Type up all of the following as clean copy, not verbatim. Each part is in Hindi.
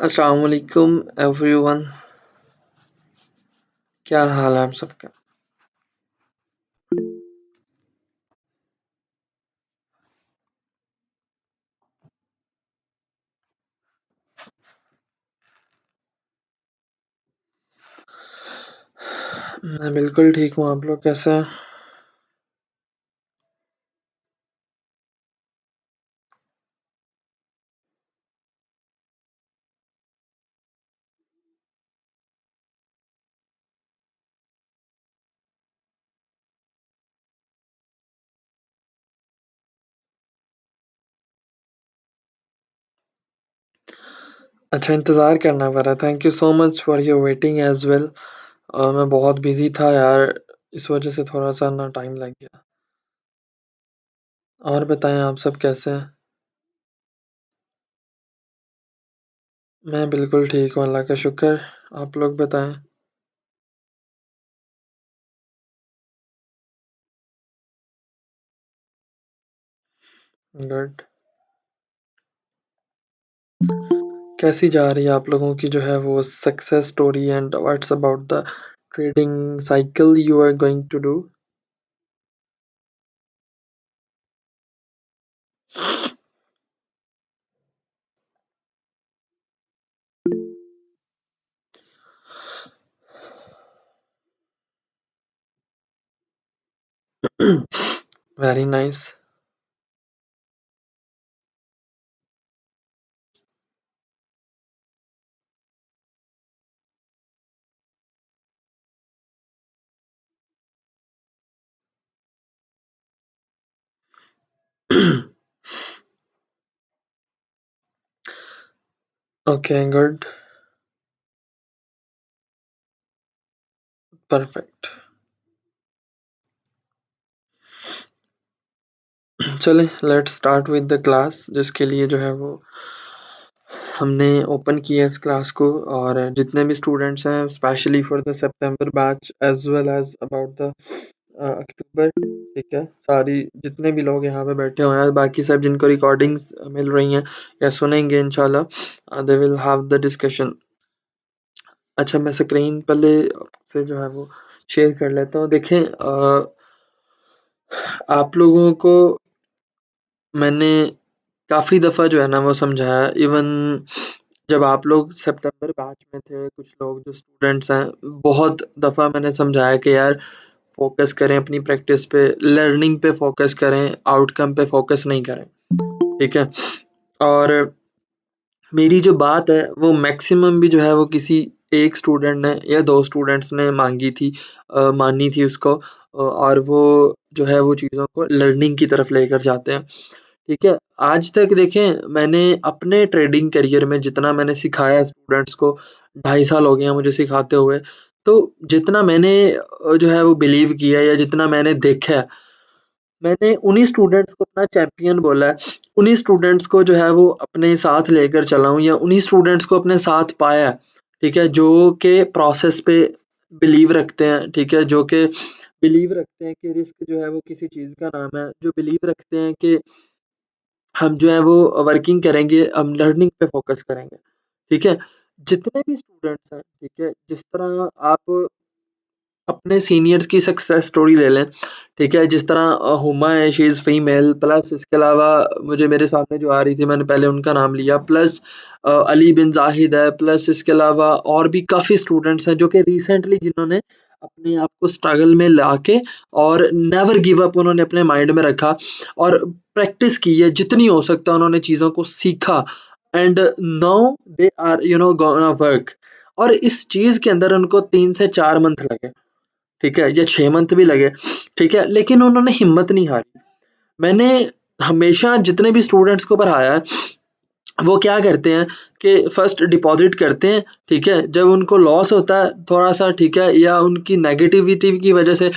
अस्सलाम वालेकुम एवरीवन। क्या हाल है आप सबका? मैं बिल्कुल ठीक हूँ। आप लोग कैसे हैं? अच्छा, इंतज़ार करना पड़ा। Thank you so much for your waiting as well. मैं बहुत बिज़ी था यार, इस वजह से थोड़ा-सा ना टाइम लग गया। और बताएँ आप सब कैसे हैं? मैं बिल्कुल ठीक हूँ, अल्लाह का शुक्र। आप लोग बताएँ? गुड। कैसी जा रही है आप लोगों की जो है वो success story and what's about the trading cycle you are going to do? Very nice. Okay, good. Perfect. चलें, let's start with the class, जिसके लिए जो है वो हमने ओपन किया इस क्लास को। और जितने भी स्टूडेंट्स हैं, specially for the September batch as well as about the October, ठीक है, सारी जितने भी लोग यहाँ पे बैठे हुए हैं, बाकी सब जिनको रिकॉर्डिंग्स मिल रही हैं या सुनेंगे इंशाल्लाह, they will have the discussion. अच्छा, मैं स्क्रीन पहले से जो है वो शेयर कर लेता हूँ। देखें, आप लोगों को मैंने काफ़ी दफ़ा जो है ना वो समझाया। इवन जब आप लोग सितंबर बैच में थे, कुछ लोग जो स्टूडेंट्स हैं, बहुत दफ़ा मैंने समझाया कि यार फोकस करें अपनी प्रैक्टिस पे, लर्निंग पे फोकस करें, आउटकम पे फोकस नहीं करें, ठीक है। और मेरी जो बात है वो मैक्सिमम भी जो है वो किसी एक स्टूडेंट ने या दो स्टूडेंट्स ने मांगी थी, मानी थी उसको, और वो जो है वो चीज़ों को लर्निंग की तरफ लेकर जाते हैं, ठीक है। आज तक देखें, मैंने अपने ट्रेडिंग करियर में जितना मैंने सिखाया स्टूडेंट्स को, 2.5 साल हो गए हैं मुझे सिखाते हुए। तो जितना मैंने जो है वो बिलीव किया या जितना मैंने देखा है, मैंने उन्हीं स्टूडेंट्स को अपना चैंपियन बोला है, उन्हीं स्टूडेंट्स को जो है वो अपने साथ लेकर चला हूँ या उन्हीं स्टूडेंट्स को अपने साथ पाया है, ठीक है, जो कि प्रोसेस पे बिलीव रखते हैं, ठीक है, जो कि बिलीव रखते हैं कि रिस्क जो है वो किसी चीज़ का नाम है, जो बिलीव रखते हैं कि हम जो है वो वर्किंग करेंगे, हम लर्निंग पे फ़ोकस करेंगे, ठीक है। जितने भी स्टूडेंट्स हैं, ठीक है, जिस तरह आप अपने सीनियर्स की सक्सेस स्टोरी ले लें, ठीक है, जिस तरह हुमा है, शी इज़ फीमेल, प्लस इसके अलावा मुझे मेरे सामने जो आ रही थी, मैंने पहले उनका नाम लिया, प्लस अली बिन ज़ाहिद है, प्लस इसके अलावा और भी काफ़ी स्टूडेंट्स हैं जो कि रिसेंटली जिन्होंने अपने आप को स्ट्रगल में लाके और नेवर गिव अप उन्होंने अपने माइंड में रखा और प्रैक्टिस की है, जितनी हो सकता है उन्होंने चीज़ों को सीखा, and now they are gonna work. और इस चीज़ के अंदर उनको 3 से 4 मंथ लगे, ठीक है? या 6 मंथ भी लगे, ठीक है? लेकिन उन्होंने हिम्मत नहीं हारी। मैंने हमेशा जितने भी स्टूडेंट्स को पढ़ाया है, वो क्या करते हैं कि फर्स्ट डिपॉज़िट करते हैं, ठीक है? जब उनको लॉस होता है थोड़ा-सा, ठीक है? या उनकी नेगेटिविटी की वजह से,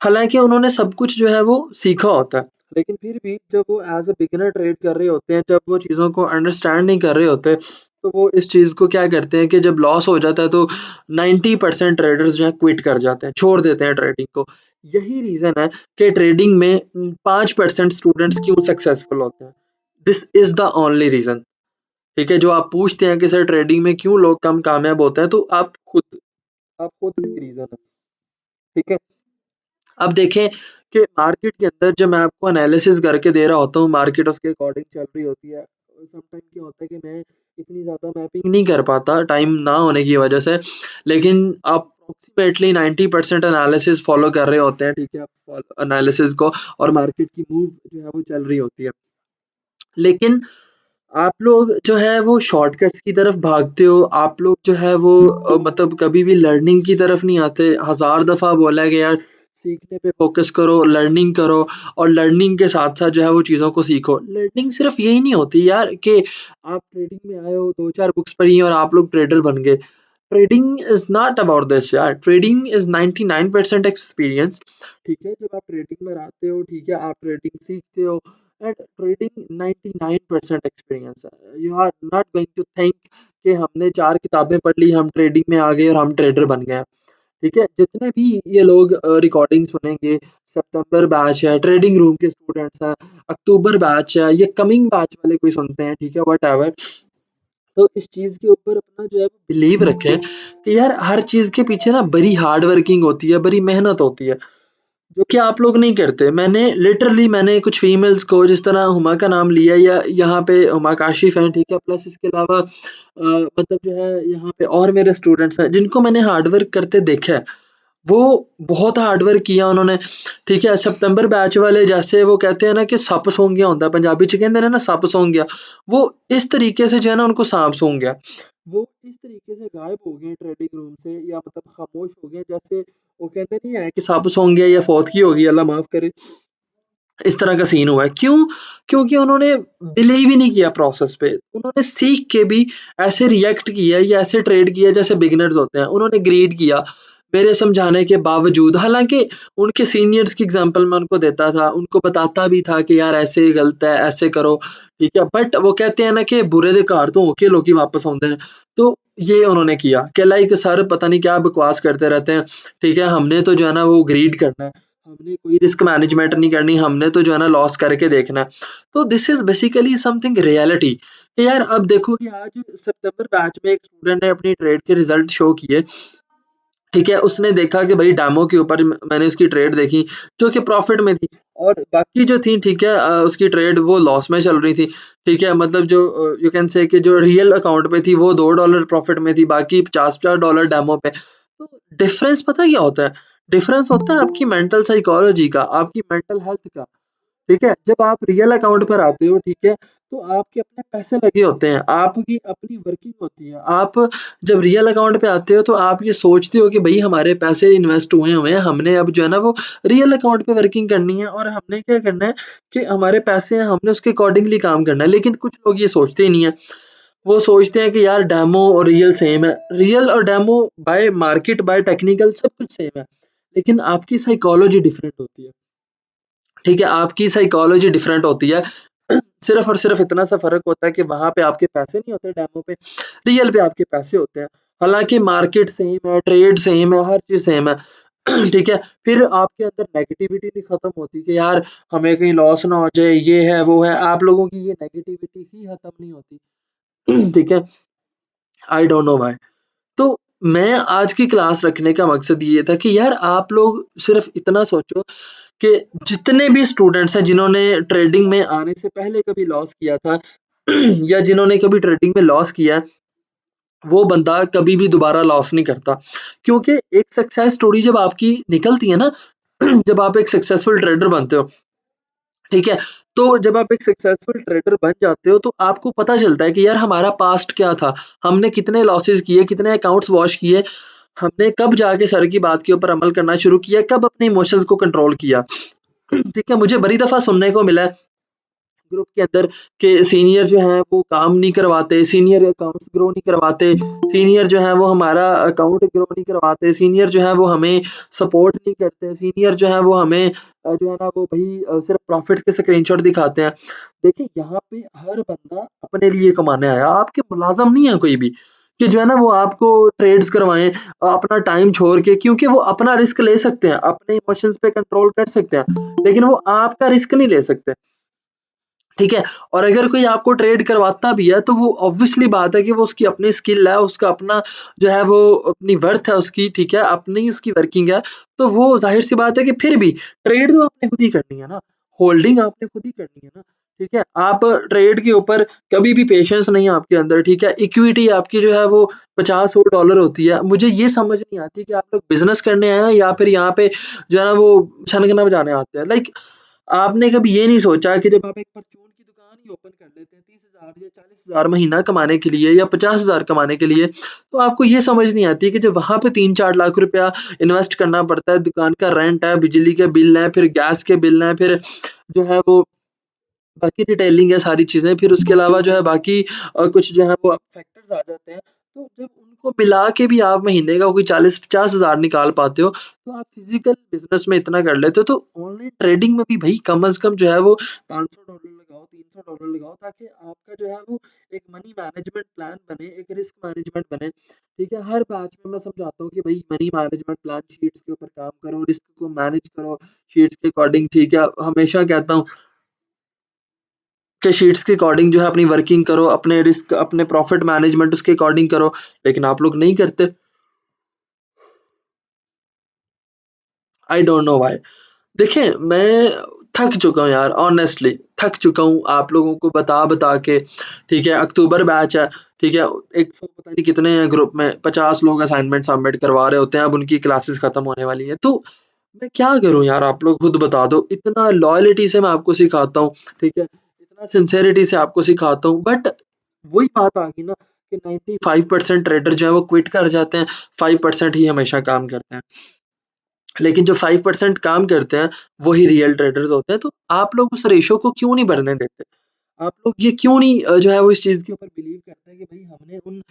हालाँकि उन्होंने सब कुछ जो है वो सीखा होता है, लेकिन फिर भी जब वो एज़ अ बिगिनर ट्रेड कर रहे होते हैं, जब वो चीज़ों को अंडरस्टैंड नहीं कर रहे होते, तो वो इस चीज़ को क्या करते हैं कि जब लॉस हो जाता है तो 90% ट्रेडर्स जो हैं क्विट कर जाते हैं, छोड़ देते हैं ट्रेडिंग को। यही रीज़न है कि ट्रेडिंग में 5% स्टूडेंट्स क्यों सक्सेसफुल होते हैं। This is the only reason, ठीक है? जो आप पूछते हैं कि सर ट्रेडिंग में क्यों लोग कम कामयाब होते हैं, तो आप खुद इसकी रीज़न है, ठीक है? अब देखें कि मार्केट के अंदर जब मैं आपको एनालिसिस करके दे रहा होता हूँ, मार्केट उसके अकॉर्डिंग चल रही होती है। समटाइम क्या होता है कि मैं इतनी ज़्यादा मैपिंग नहीं कर पाता टाइम ना होने की वजह से, लेकिन आप अप्रॉक्सिमेटली 90% एनालिसिस फॉलो कर रहे होते हैं, ठीक है? आप एनालिसिस को, और मार्केट की मूव जो है वो चल रही होती है। लेकिन आप लोग जो है वो शॉर्टकट्स की तरफ भागते हो, आप लोग जो है वो मतलब कभी भी लर्निंग की तरफ नहीं आते। हज़ार दफ़ा बोला है कि यार सीखने पे फ़ोकस करो, लर्निंग करो, और लर्निंग के साथ-साथ जो है वो चीज़ों को सीखो। लर्निंग सिर्फ़ यही नहीं होती यार कि आप ट्रेडिंग में आए हो, 2-4 बुक्स पढ़ी और आप लोग ट्रेडर बन गए। Trading is not about this यार, ट्रेडिंग इज़ 99% एक्सपीरियंस, ठीक है? जब आप ट्रेडिंग में आते हो, ठीक है, आप ट्रेडिंग सीखते हो, एंड ट्रेडिंग 99% एक्सपीरियंस है। You are not going to think कि हमने 4 किताबें पढ़ ली, हम ट्रेडिंग में आ गए और हम ट्रेडर बन गए, ठीक है? जितने भी ये लोग रिकॉर्डिंग सुनेंगे, सितंबर बैच है, ट्रेडिंग रूम के स्टूडेंट्स हैं, अक्टूबर बैच है, ये कमिंग बैच वाले कोई सुनते हैं, ठीक है? व्हाटएवर। तो इस चीज़ के ऊपर अपना जो है वो बिलीव रखें कि यार हर चीज़ के पीछे ना बड़ी हार्ड वर्किंग होती है, बड़ी मेहनत होती है, जो कि आप लोग नहीं करते। मैंने कुछ फीमेल्स को, जिस तरह हुमा का नाम लिया, या यहाँ पे हुमा काशिफ़ हैं, ठीक है? प्लस इसके अलावा मतलब जो है यहाँ पे और मेरे स्टूडेंट्स हैं, जिनको मैंने हार्ड वर्क करते देखा है। वो बहुत हार्ड वर्क किया उन्होंने, ठीक है? सितंबर बैच वाले, जैसे वो कहते हैं ना कि सप सौं गया होंदा, पंजाबी च कहंदे ने ना सप सौं गया, वो इस तरीके से जो है ना उनको साँप सूँघ गया। वो इस तरीके से गायब हो गए ट्रेडिंग रूम से, या मतलब खामोश हो गए, जैसे वो कहते नहीं है कि सप सौं गया या फौतगी हो गई, अल्लाह माफ़ करे। इस तरह का सीन हुआ है। क्यों? क्योंकि उन्होंने बिलीव ही नहीं किया प्रोसेस पे। उन्होंने सीख के भी ऐसे रिएक्ट किया या ऐसे ट्रेड किया जैसे बिगिनर्स होते हैं। उन्होंने ग्रीड किया मेरे समझाने के बावजूद। हालाँकि उनके सीनियर्स की एग्ज़ाम्पल मैं उनको देता था, उनको बताता भी था कि यार ऐसे गलत है, ऐसे करो, ठीक है? बट वो कहते हैं ना कि बुरे दे घर तो होके लोग ही वापस आउंदे ने। तो ये उन्होंने किया कि लाइक सर पता नहीं क्या बकवास करते रहते हैं, ठीक है? हमने तो जो है ना वो ग्रीड करना है। हमने कोई रिस्क मैनेजमेंट नहीं करनी, हमने तो जो है ना लॉस करके देखना है। तो this is basically something reality कि यार अब देखो कि आज सितंबर बैच में एक स्टूडेंट ने अपनी ट्रेड के रिज़ल्ट शो किए, ठीक है? उसने देखा कि भई डेमो के ऊपर मैंने उसकी ट्रेड देखी जो कि प्रॉफ़िट में थी, और बाकी जो थी, ठीक है, उसकी ट्रेड वो लॉस में चल रही थी, ठीक है? मतलब जो यू कैन से कि जो रियल अकाउंट पे थी वो $2 प्रॉफ़िट में थी, बाकी $50 डेमो पे। तो डिफ़रेंस पता क्या होता है? डिफ़रेंस होता है आपकी मेंटल साइकोलॉजी का, आपकी मेंटल हेल्थ का। ठीक है? जब आप रियल अकाउंट पर आते हो, ठीक है? तो आपके अपने पैसे लगे होते हैं, आपकी अपनी वर्किंग होती है। आप जब रियल अकाउंट पे आते हो तो आप ये सोचते हो कि भई हमारे पैसे इन्वेस्ट हुए हुए हैं, हमने अब जो है ना वो रियल अकाउंट पे वर्किंग करनी है, और हमने क्या करना है कि हमारे पैसे हैं, हमने उसके अकॉर्डिंगली काम करना है। लेकिन कुछ लोग ये सोचते ही नहीं है। वो सोचते हैं कि यार डेमो और रियल सेम है। रियल और demo by market, by technical सब कुछ सेम है। लेकिन आपकी साइकोलॉजी डिफरेंट होती है। ठीक है, आपकी साइकोलॉजी डिफरेंट होती है। सिर्फ़ और सिर्फ़ इतना सा फ़र्क होता है कि वहाँ पे आपके पैसे नहीं होते डेमो पे, रियल पे आपके पैसे होते हैं। हालाँकि मार्केट सेम है, ट्रेड सेम है, हर चीज़ सेम है। ठीक है? फिर आपके अंदर नेगेटिविटी नहीं खत्म होती कि यार हमें कहीं लॉस ना हो जाए, ये है, वो है। आप लोगों की ये नेगेटिविटी ही खत्म नहीं होती। ठीक है? I don't know why. तो मैं आज की क्लास रखने का मकसद ये था कि यार आप लोग सिर्फ़ इतना सोचो कि जितने भी स्टूडेंट्स हैं जिन्होंने ट्रेडिंग में आने से पहले कभी लॉस किया था या जिन्होंने कभी ट्रेडिंग में लॉस किया है, वो बंदा कभी भी दोबारा लॉस नहीं करता। क्योंकि एक सक्सेस स्टोरी जब आपकी निकलती है ना, जब आप एक सक्सेसफुल ट्रेडर बनते हो, ठीक है? तो जब आप एक सक्सेसफुल ट्रेडर बन जाते हो तो आपको पता चलता है कि यार हमारा पास्ट क्या था? हमने कितने लॉसेस किए, कितने अकाउंट्स वॉश किए, हमने कब जाके सर की बात के ऊपर अमल करना शुरू किया, कब अपने इमोशंस को कंट्रोल किया। ठीक है, मुझे बड़ी दफ़ा सुनने को मिला है ग्रुप के अंदर कि सीनियर जो हैं वो काम नहीं करवाते, सीनियर अकाउंट्स ग्रो नहीं करवाते, सीनियर जो हैं वो हमारा अकाउंट ग्रो नहीं करवाते, सीनियर जो हैं वो हमें सपोर्ट नहीं करते, सीनियर जो हैं वो हमें जो है ना वो भई सिर्फ़ प्रॉफ़िट के स्क्रीनशॉट दिखाते हैं। देखिए यहाँ पे हर बंदा अपने लिए कमाने आया, आपके मुलाज़िम नहीं है कोई भी कि जो है ना वो आपको ट्रेड्स करवाएँ अपना टाइम छोड़ के, क्योंकि वो अपना रिस्क ले सकते हैं, अपने इमोशंस पे कंट्रोल कर सकते हैं, लेकिन वो आपका रिस्क नहीं ले सकते। ठीक है? और अगर कोई आपको ट्रेड करवाता भी है, तो वो ऑब्वियसली बात है कि वो उसकी अपनी स्किल है, उसका अपना जो है वो अपनी वर्थ है उसकी, ठीक है? अपनी उसकी वर्किंग है, तो वो ज़ाहिर-सी बात है कि फिर भी ट्रेड तो आपने खुद ही करनी है ना, होल्डिंग आपने खुद ही करनी है ना, ठीक है? आप ट्रेड के ऊपर कभी भी पेशेंस नहीं है आपके अंदर, ठीक है? इक्विटी आपकी जो है वो $50-100 होती है। मुझे ये समझ नहीं आती कि आप लोग बिज़नेस करने आए हैं या फिर यहाँ पे जो है ना वो छनगना बजाने आते हैं। लाइक आपने कभी ये नहीं सोचा कि जब आप एक परचून की दुकान ही ओपन कर लेते हैं 30,000 या 40,000 महीना कमाने के लिए या 50,000 कमाने के लिए, तो आपको ये समझ नहीं आती कि जब वहाँ पे 3-4 लाख रुपया इन्वेस्ट करना पड़ता है, दुकान का रेंट है, बिजली के बिल हैं, फिर गैस के बिल हैं, फिर जो है वो बाकी डिटेलिंग है सारी चीज़ें, फिर उसके अलावा जो है बाकी कुछ जो है वो फैक्टर्स आ जाते हैं। तो जब उनको मिला के भी आप महीने का कोई 40-50 हज़ार निकाल पाते हो, तो आप फिज़िकल बिज़नेस में इतना कर लेते हो, तो ऑनलाइन ट्रेडिंग में भी भई कम से कम जो है वो $500 लगाओ, $300 लगाओ ताकि आपका जो है वो एक मनी मैनेजमेंट प्लान बने, एक रिस्क मैनेजमेंट बने। ठीक है? हर बैच में मैं समझाता हूँ कि भई मनी मैनेजमेंट प्लान शीट्स के ऊपर काम करो, रिस्क को मैनेज करो शीट्स के अकॉर्डिंग, ठीक है? हमेशा कहता हूँ के शीट्स के अकॉर्डिंग जो है अपनी वर्किंग करो, अपने रिस्क, अपने प्रॉफिट मैनेजमेंट उसके अकॉर्डिंग करो, लेकिन आप लोग नहीं करते। I don't know why. देखिए, मैं थक चुका हूँ यार ऑनेस्टली, थक चुका हूँ आप लोगों को बता-बता के, ठीक है? अक्टूबर बैच है, ठीक है? 100 पता नहीं कितने हैं ग्रुप में, 50 लोग असाइनमेंट सबमिट करवा रहे होते हैं, अब उनकी क्लासेस खत्म होने वाली हैं। तो मैं क्या करूँ यार आप लोग खुद बता दो, इतना लॉयल्टी से मैं आपको सिखाता हूँ, ठीक है? इतना सिंसेरिटी से आपको सिखाता हूँ, बट वही बात आ गई ना कि 95% ट्रेडर जो है वो क्विट कर जाते हैं, 5% ही हमेशा काम करते हैं। लेकिन जो 5% काम करते हैं, वही रियल ट्रेडर्स होते हैं, तो आप लोग उस रेशियो को क्यों नहीं बढ़ने देते? आप लोग ये क्यों नहीं जो है वो इस चीज़ के ऊपर बिलीव करते हैं कि भई हमने उन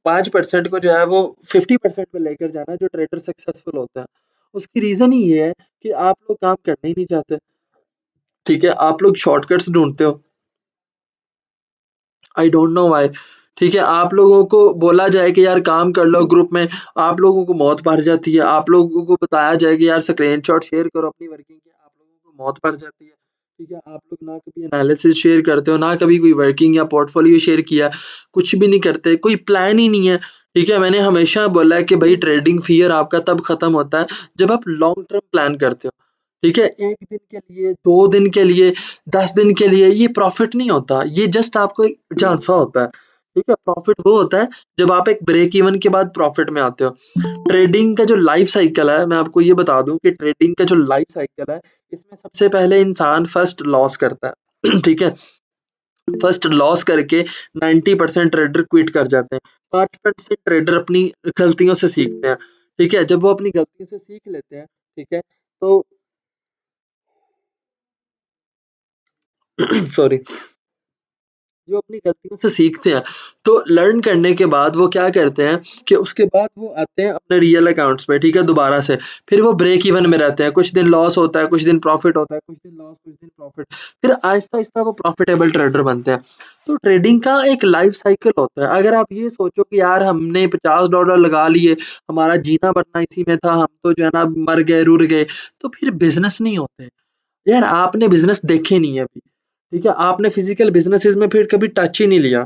5% को जो है वो 50% पे लेकर जाना है जो ट्रेडर सक्सेसफुल होता है। उसकी रीज़न ही ये है कि आप लोग काम करना ही नहीं चाहते, ठीक है? आप लोग शॉर्टकट्स ढूँढते हो। आई डोंट नो व्हाई, ठीक है? आप लोगों को बोला जाए कि यार काम कर लो ग्रुप में, आप लोगों को मौत भर जाती है। आप लोगों को बताया जाए कि यार स्क्रीनशॉट शेयर करो अपनी वर्किंग के, आप लोगों को मौत भर जाती है। ठीक है? आप लोग ना कभी एनालिसिस शेयर करते हो, ना कभी कोई वर्किंग या पोर्टफोलियो शेयर किया, कुछ भी नहीं करते, कोई प्लान ही नहीं है। ठीक है? मैंने हमेशा बोला है कि भई ट्रेडिंग फ़ियर आपका तब खत्म होता है जब आप लॉन्ग टर्म प्लान करते हो। ठीक है? 1 दिन के लिए, 2 दिन के लिए, 10 दिन के लिए ये प्रॉफ़िट नहीं होता, ये जस्ट आपको एक झांसा होता है, ठीक है? प्रॉफ़िट वो होता है जब आप एक ब्रेक इवन के बाद प्रॉफ़िट में आते हो। ट्रेडिंग का जो लाइफ़ साइकिल है, मैं आपको ये बता दूँ कि ट्रेडिंग का जो लाइफ़ साइकिल है, इसमें सबसे पहले इंसान फर्स्ट लॉस करता है, ठीक है? फर्स्ट लॉस करके 90% ट्रेडर क्विट कर जाते हैं, 5% ट्रेडर अपनी गलतियों से सीखते हैं, ठीक है? जब वो अपनी गलतियों से सीख लेते हैं, ठीक है? तो सॉरी। जो अपनी गलतियों से सीखते हैं, तो लर्न करने के बाद वो क्या करते हैं कि उसके बाद वो आते हैं अपने रियल अकाउंट्स पे, ठीक है, दोबारा से। फिर वो ब्रेक इवन में रहते हैं, कुछ दिन लॉस होता है, कुछ दिन प्रॉफ़िट होता है, कुछ दिन लॉस, कुछ दिन प्रॉफ़िट। फिर आहिस्ता-आहिस्ता वो प्रॉफ़िटेबल ट्रेडर बनते हैं। तो ट्रेडिंग का एक लाइफ़ साइकिल होता है। अगर आप ये सोचो कि यार हमने $50 लगा लिए, हमारा जीना-मरना इसी में था, हम तो जो है ना मर गए, रुर गए, तो फिर बिज़नेस नहीं होते। यार आपने बिज़नेस देखे नहीं है अभी, ठीक है? आपने फिज़िकल बिज़नेसेस में फिर कभी टच ही नहीं लिया।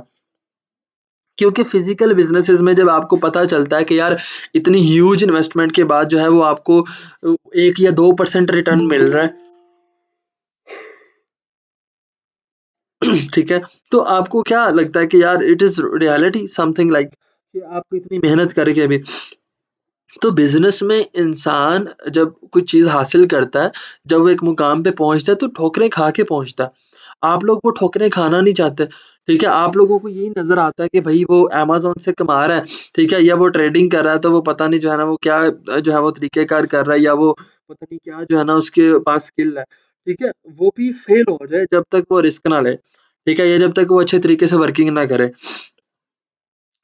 क्योंकि फिज़िकल बिज़नेसेस में जब आपको पता चलता है कि यार इतनी ह्यूज इन्वेस्टमेंट के बाद जो है वो आपको 1 या 2% रिटर्न मिल रहा है, ठीक है? तो आपको क्या लगता है कि यार it is reality something like कि आपको इतनी मेहनत करके भी तो बिज़नेस में इंसान जब कोई चीज़ हासिल करता है, जब वो एक मुकाम पे पहुँचता है तो ठोकरें खा के पहुँचता है। आप लोग वो ठोकरें खाना नहीं चाहते, ठीक है? आप लोगों को यही नज़र आता है कि भई वो अमेज़न से कमा रहा है, ठीक है? या वो ट्रेडिंग कर रहा है तो वो पता नहीं जो है ना वो क्या जो है वो तरीक़ेकार कर रहा है या वो पता नहीं क्या जो है ना उसके पास स्किल है, ठीक है? वो भी फ़ेल हो जाए जब तक वो रिस्क ना ले, ठीक है? या जब तक वो अच्छे तरीके से वर्किंग ना करे।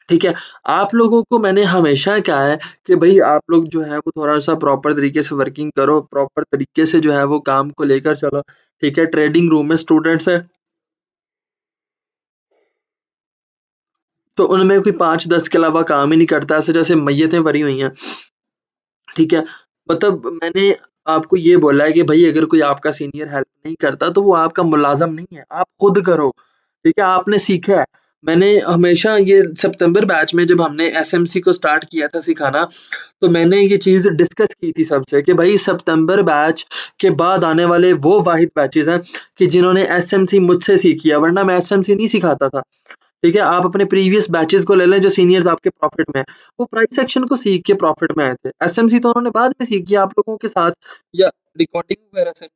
ठीक है? आप लोगों को मैंने हमेशा कहा है कि भई आप लोग जो है वो थोड़ा-सा प्रॉपर तरीके से वर्किंग करो, प्रॉपर तरीके से जो है वो काम को लेकर चलो, ठीक है? ट्रेडिंग रूम में स्टूडेंट्स हैं, तो उनमें कोई 5-10 के अलावा काम ही नहीं करता, ऐसे जैसे मैय्यतें भरी हुई हैं, ठीक है? मतलब मैंने आपको ये बोला है कि भई अगर कोई आपका सीनियर हेल्प नहीं करता तो वो आपका मुलाज़िम नहीं है, आप खुद करो, ठीक है? आपने सीखा है। मैंने हमेशा ये सितंबर बैच में जब हमने एसएमसी को स्टार्ट किया था सिखाना, तो मैंने ये चीज़ डिस्कस की थी सबसे कि भई सितंबर बैच के बाद आने वाले वो वाहिद बैचेज़ हैं कि जिन्होंने एसएमसी मुझसे सीखी है, वरना मैं एसएमसी नहीं सिखाता था। ठीक है? आप अपने प्रीवियस बैचेज़ को ले लें जो सीनियर्स आपके प्रॉफिट में हैं, वो प्राइस सेक्शन को सीख के प्रॉफिट में आए थे। एसएमसी तो उन्होंने बाद में सीखी आप लोगों के साथ या रिकॉर्डिंग वगैरह से,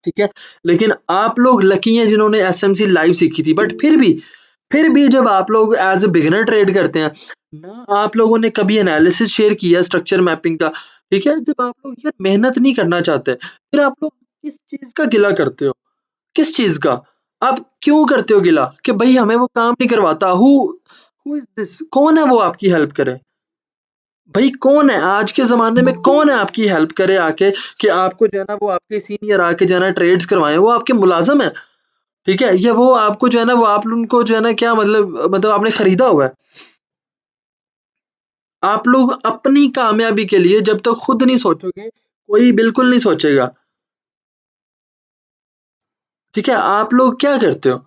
ठीक है? लेकिन आप लोग लकी हैं जिन्होंने एसएमसी लाइव सीखी थी बट फिर भी जब आप लोग एज़ अ बिगिनर ट्रेड करते हैं, ना आप लोगों ने कभी एनालिसिस शेयर किया स्ट्रक्चर मैपिंग का, ठीक है? जब आप लोग यार मेहनत नहीं करना चाहते, फिर आप लोग किस चीज़ का गिला करते हो? किस चीज़ का? आप क्यों करते हो गिला कि भई हमें वो काम नहीं करवाता? Who is this? कौन है वो आपकी हेल्प करे? भई कौन है? आज के ज़माने में कौन है आपकी हेल्प करे आके कि आपको जो है ना वो आपके सीनियर आके जो है ना ट्रेड्स करवाएँ, वो आपके मुलाज़िम हैं, ठीक है? या वो आपको जो है ना वो आप उनको जो है ना क्या मतलब आपने खरीदा हुआ है। आप लोग अपनी कामयाबी के लिए जब तक खुद नहीं सोचोगे, कोई बिल्कुल नहीं सोचेगा, ठीक है? आप लोग क्या करते हो?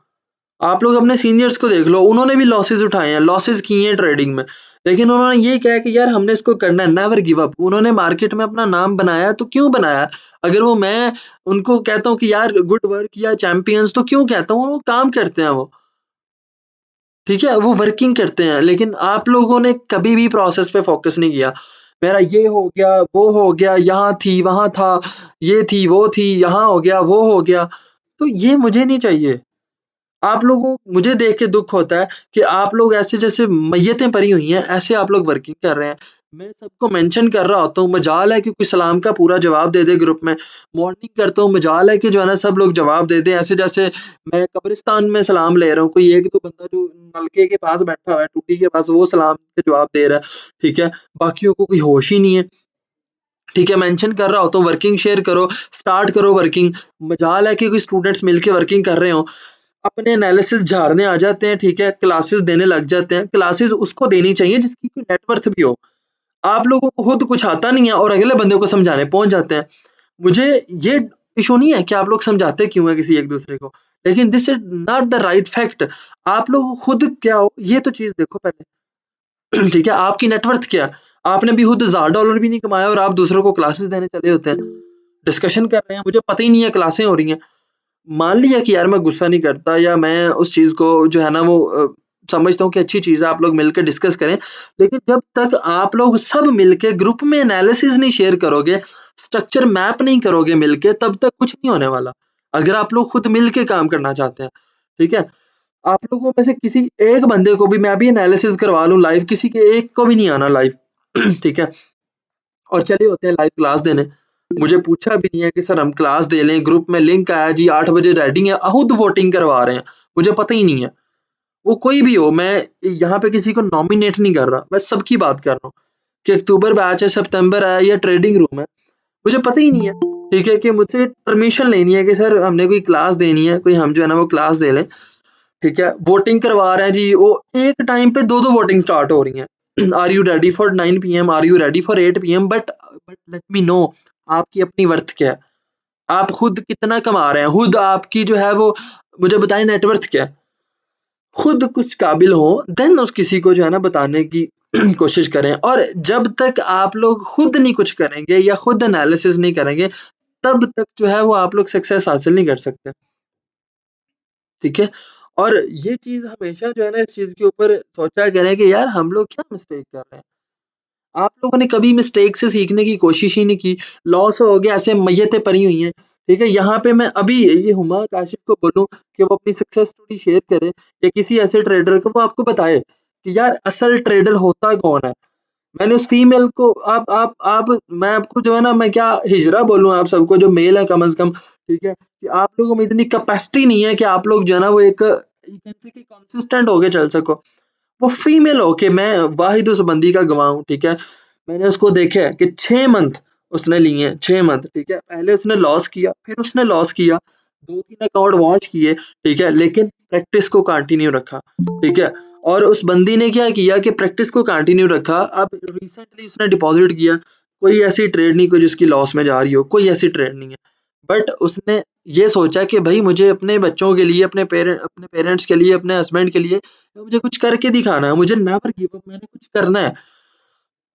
आप लोग अपने सीनियर्स को देख लो, उन्होंने भी लॉसेस उठाए हैं, लॉसेस किए हैं ट्रेडिंग में। लेकिन उन्होंने ये कहा कि यार हमने इसको करना है, नेवर गिव अप। उन्होंने मार्केट में अपना नाम बनाया तो क्यों बनाया? अगर वो मैं उनको कहता हूँ कि यार गुड वर्क या चैंपियंस तो क्यों कहता हूँ? वो काम करते हैं वो, ठीक है? वो वर्किंग करते हैं। लेकिन आप लोगों ने कभी भी प्रोसेस पे फ़ोकस नहीं किया। मेरा ये हो गया, वो हो गया, यहाँ थी, वहाँ था, ये थी, वो थी, यहाँ हो गया, वो हो गया। तो ये मुझे नहीं चाहिए। आप लोगों मुझे देख के दुःख होता है कि आप लोग ऐसे जैसे मैय्यतें पड़ी हुई हैं, ऐसे आप लोग वर्किंग कर रहे हैं। मैं सबको मेंशन कर रहा होता हूँ, मजाल है कि कोई सलाम का पूरा जवाब दे दे ग्रुप में। मॉर्निंग करता हूँ, मजाल है कि जो है ना सब लोग जवाब दे दें, ऐसे जैसे मैं कब्रिस्तान में सलाम ले रहा हूँ, कोई एक तो बंदा जो नलके के पास बैठा हुआ है, टूटी के पास, वो सलाम के जवाब दे रहा है, ठीक है? बाकियों को कोई होश ही नहीं है, ठीक है? मेंशन कर रहा होता हूँ, वर्किंग शेयर करो, स्टार्ट करो वर्किंग। मजाल है कि कोई स्टूडेंट्स मिलके वर्किंग कर रहे हों, अपने एनालिसिस झाड़ने आ जाते हैं, ठीक है? क्लासेस देने लग जाते हैं। क्लासेस उसको देनी चाहिए जिसकी कोई नेट वर्थ भी हो। आप लोगों को खुद कुछ आता नहीं है और अगले बंदे को समझाने पहुँच जाते हैं। मुझे ये इश्यू नहीं है कि आप लोग समझाते क्यों हैं किसी एक-दूसरे को, लेकिन this is not the right fact. आप लोग खुद क्या हो, ये तो चीज़ देखो पहले, ठीक है? आपकी नेट वर्थ क्या है? आपने भी खुद हज़ार डॉलर भी नहीं कमाया और आप दूसरों को क्लासेस देने चले होते हैं। डिस्कशन कर रहे हैं, मुझे पता ही नहीं है क्लासें हो रही हैं। मान लिया कि यार मैं गुस्सा नहीं करता या मैं उस चीज़ को जो है ना वो समझता हूँ कि अच्छी चीज़ है, आप लोग मिलके डिस्कस करें। लेकिन जब तक आप लोग सब मिलके ग्रुप में एनालिसिस नहीं शेयर करोगे, स्ट्रक्चर मैप नहीं करोगे मिलके, तब तक कुछ नहीं होने वाला। अगर आप लोग खुद मिलके काम करना चाहते हैं, ठीक है? आप लोगों में से किसी एक बंदे को भी मैं अभी एनालिसिस करवा लूँ लाइव, किसी के एक को भी नहीं आना लाइव, ठीक है? और चले होते हैं लाइव क्लास देने। मुझे पूछा भी नहीं है कि सर हम क्लास दे लें, ग्रुप में लिंक आया जी 8 बजे रेडी है, खुद वोटिंग करवा रहे हैं। मुझे पता ही नहीं है। वो कोई भी हो, मैं यहाँ पे किसी को नॉमिनेट नहीं कर रहा, मैं सबकी बात कर रहा हूँ कि अक्टूबर बैच है, सितंबर है या ट्रेडिंग रूम है। मुझे पता ही नहीं है, ठीक है? कि मुझसे परमिशन लेनी है कि सर हमने कोई क्लास देनी है, कोई हम जो है ना वो क्लास दे लें। ठीक है, वोटिंग करवा रहे हैं जी, वो एक टाइम पे 2-2 वोटिंग स्टार्ट हो रही हैं। Are you ready for 9 PM? Are you ready for 8 PM? But let me know आपकी अपनी वर्थ क्या है? आप खुद कितना कमा रहे हैं? खुद आपकी जो है वो मुझे बताएँ नेटवर्थ क्या है? खुद कुछ काबिल हो देन उस किसी को जो है ना बताने की कोशिश करें और जब तक आप लोग खुद नहीं कुछ करेंगे या खुद एनालिसिस नहीं करेंगे, तब तक जो है वो आप लोग सक्सेस हासिल नहीं कर सकते। ठीक है? और ये चीज़ हमेशा जो है ना इस चीज़ के ऊपर सोचा करें कि यार हम लोग क्या मिस्टेक कर रहे हैं? आप लोगों ने कभी मिस्टेक से सीखने की कोशिश ही नहीं की। लॉस हो गया ऐसे मैय्यतें पड़ी हुई हैं। ठीक है? यहाँ पे मैं अभी ये हुमा काशिफ़ को बोलूँ कि वो अपनी सक्सेस स्टोरी शेयर करे या किसी ऐसे ट्रेडर को वो आपको बताए कि यार असल ट्रेडर होता कौन है? मैंने उस फीमेल को आप मैं आपको जो है ना मैं क्या हिजड़ा बोलूँ आप सबको जो मेल है कम से कम, ठीक है? कि आप लोगों में इतनी कैपेसिटी नहीं है कि आप लोग जो है ना वो एक you can say कि कंसिस्टेंट होके चल सको। वो फीमेल हो के मैं वाहिद उस बंदी का गवाह हूँ, ठीक है? मैंने उसको देखा है कि 6 मंथ उसने लिए हैं, 6 मंथ, ठीक है? पहले उसने लॉस किया, फिर उसने लॉस किया, 2-3 अकाउंट वॉच किए, ठीक है? लेकिन प्रैक्टिस को कंटिन्यू रखा, ठीक है? और उस बंदी ने क्या किया कि प्रैक्टिस को कंटिन्यू रखा, अब रिसेंटली उसने डिपॉज़िट किया, कोई ऐसी ट्रेड नहीं कोई जिसकी लॉस में जा रही हो, कोई ऐसी ट्रेड नहीं है। बट उसने ये सोचा कि भई मुझे अपने बच्चों के लिए, अपने पेरेंट्स के लिए, अपने हस्बैंड के लिए मुझे कुछ करके दिखाना है, मुझे नेवर गिव अप, मैंने कुछ करना है।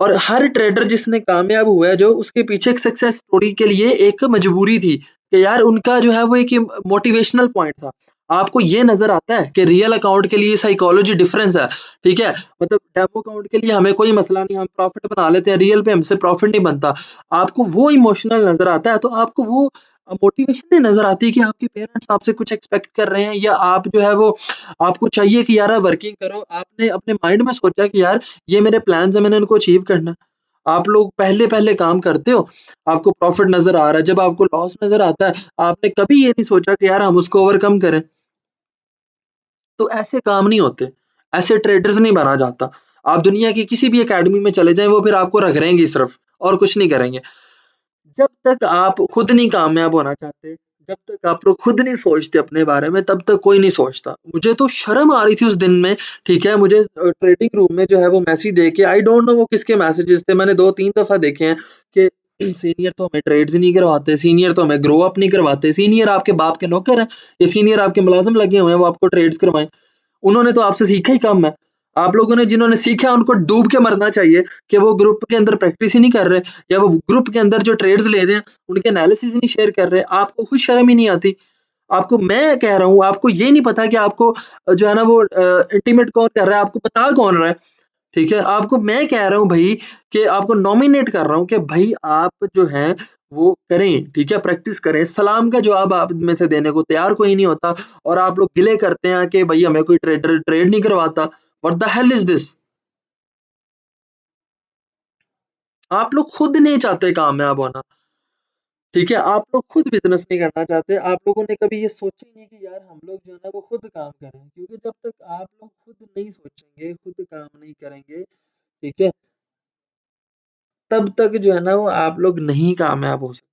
और हर ट्रेडर जिसने कामयाब हुआ है जो उसके पीछे एक सक्सेस स्टोरी के लिए एक मजबूरी थी कि यार उनका जो है वो एक मोटिवेशनल पॉइंट था। आपको ये नज़र आता है कि रियल अकाउंट के लिए साइकोलॉजी डिफरेंस है, ठीक है? मतलब डेमो अकाउंट के लिए हमें कोई मसला नहीं, हम प्रॉफिट बना लेते हैं, रियल पे हमसे प्रॉफिट नहीं बनता। आपको वो इमोशनल नज़र आता है तो आपको वो मोटिवेशन नहीं नज़र आती कि आपके पेरेंट्स आपसे कुछ एक्सपेक्ट कर रहे हैं या आप जो है वो आपको चाहिए कि यार वर्किंग करो। आपने अपने माइंड में सोचा कि यार ये मेरे प्लान्स हैं, मैंने उनको अचीव करना है। आप लोग पहले-पहले काम करते हो, आपको प्रॉफ़िट नज़र आ रहा है, जब आपको लॉस नज़र आता है, आपने कभी ये नहीं सोचा कि यार हम उसको ओवरकम करें। तो ऐसे काम नहीं होते, ऐसे ट्रेडर्स नहीं बना जाता। आप दुनिया की किसी भी अकेडमी में चले जाएँ, वो फिर आपको रगड़ेंगे सिर्फ़ और कुछ नहीं करेंगे। जब तक आप खुद नहीं कामयाब होना चाहते, जब तक आप लोग खुद नहीं सोचते अपने बारे में, तब तक कोई नहीं सोचता। मुझे तो शर्म आ रही थी उस दिन में, ठीक है? मुझे ट्रेडिंग रूम में जो है वो मैसेज देख के आई डोंट नो वो किसके मैसेजेस थे, मैंने 2-3 दफ़ा देखे हैं कि सीनियर तो हमें ट्रेड्स ही नहीं करवाते, सीनियर तो हमें ग्रो अप नहीं करवाते, सीनियर आपके बाप के नौकर हैं, ये सीनियर आपके मुलाज़िम लगे हुए हैं, वो आपको ट्रेड्स करवाएँ। उन्होंने तो आपसे सीखा ही कम है। आप लोगों ने जिन्होंने सीखा है उनको डूब के मरना चाहिए कि वो ग्रुप के अंदर प्रैक्टिस ही नहीं कर रहे या वो ग्रुप के अंदर जो ट्रेड्स ले रहे हैं, उनके एनालिसिस ही नहीं शेयर कर रहे। आपको खुद शर्म ही नहीं आती। आपको मैं कह रहा हूँ, आपको ये नहीं पता कि आपको जो है ना वो इंटीमेट कौन कर रहा है, आपको बता कौन रहा है, ठीक है? आपको मैं कह रहा हूँ भई कि आपको नॉमिनेट कर रहा हूँ कि भई आप जो है वो करें, ठीक है? प्रैक्टिस करें। सलाम का जवाब आप में से देने को तैयार कोई नहीं होता और आप लोग गिले करते हैं कि भई हमें कोई ट्रेडर ट्रेड नहीं करवाता। What the hell is this? आप लोग खुद नहीं चाहते कामयाब होना, ठीक है? आप लोग खुद बिज़नेस नहीं करना चाहते। आप लोगों ने कभी ये सोचा ही नहीं कि यार हम लोग जो है ना वो खुद काम करें, क्योंकि जब तक आप लोग खुद नहीं सोचेंगे, खुद काम नहीं करेंगे, ठीक है? तब तक जो है ना वो आप लोग नहीं कामयाब हो सकते।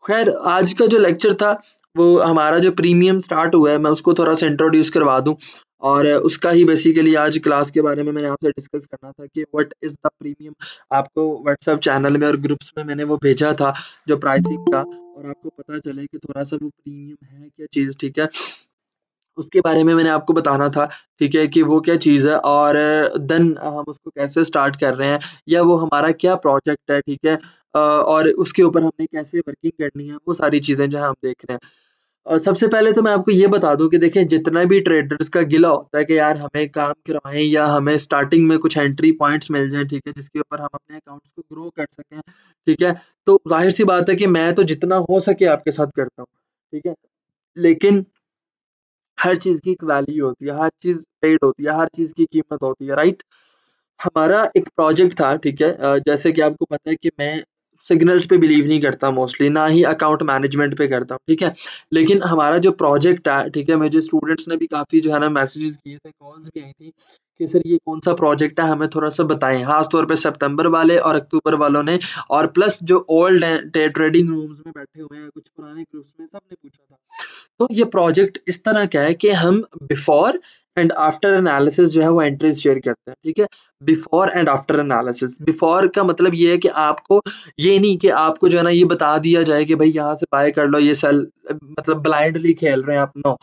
खैर आज का जो लेक्चर था वो हमारा जो प्रीमियम स्टार्ट हुआ है मैं उसको थोड़ा-सा इंट्रोड्यूस करवा दूँ और उसका ही बेसिकली आज क्लास के बारे में मैंने आपसे डिस्कस करना था कि व्हाट इज़ द प्रीमियम। आपको व्हाट्सएप चैनल में और ग्रुप्स में मैंने वो भेजा था जो प्राइसिंग का और आपको पता चले कि थोड़ा-सा वो प्रीमियम है क्या चीज़, ठीक है? उसके बारे में मैंने आपको बताना था, ठीक है? कि वो क्या चीज़ है और देन हम उसको कैसे स्टार्ट कर रहे हैं या वो हमारा क्या प्रोजेक्ट है, ठीक है? और उसके ऊपर हमने कैसे वर्किंग करनी है, वो सारी चीज़ें जो है हम देख रहे हैं। सबसे पहले तो मैं आपको ये बता दूँ कि देखिए जितना भी ट्रेडर्स का गिला होता है कि यार हमें काम करवाएँ या हमें स्टार्टिंग में कुछ एंट्री पॉइंट्स मिल जाएँ, ठीक है? जिसके ऊपर हम अपने अकाउंट्स को ग्रो कर सकें, ठीक है? तो ज़ाहिर-सी बात है कि मैं तो जितना हो सके आपके साथ करता हूँ, ठीक है? लेकिन हर चीज़ की एक वैल्यू होती है, हर चीज़ पेड होती है, हर चीज़ की कीमत होती है, राइट? हमारा एक प्रोजेक्ट था, ठीक है? जैसे कि आपको पता है कि मैं सिग्नल्स पे बिलीव नहीं करता मोस्टली, ना ही अकाउंट मैनेजमेंट पे करता हूँ, ठीक है? लेकिन हमारा जो प्रोजेक्ट है, ठीक है? मुझे स्टूडेंट्स ने भी काफ़ी जो है ना मैसेजेस किए थे, कॉल्स भी आई थी कि सर ये कौन-सा प्रोजेक्ट है, हमें थोड़ा-सा बताएँ। ख़ास तौर पे सितंबर वाले और अक्टूबर वालों ने और प्लस जो ओल्ड हैं ट्रेडिंग रूम्स में बैठे हुए हैं, कुछ पुराने ग्रुप्स में सबने पूछा था। तो ये प्रोजेक्ट इस तरह का है कि हम बिफोर एंड आफ्टर एनालिसिस जो है वो एंट्रीज शेयर करते हैं, ठीक है? Before and after analysis. Before का मतलब ये है कि आपको ये नहीं कि आपको जो है ना ये बता दिया जाए कि भाई यहाँ से बाय कर लो, ये सेल मतलब ब्लाइंडली खेल रहे हैं आप, नो,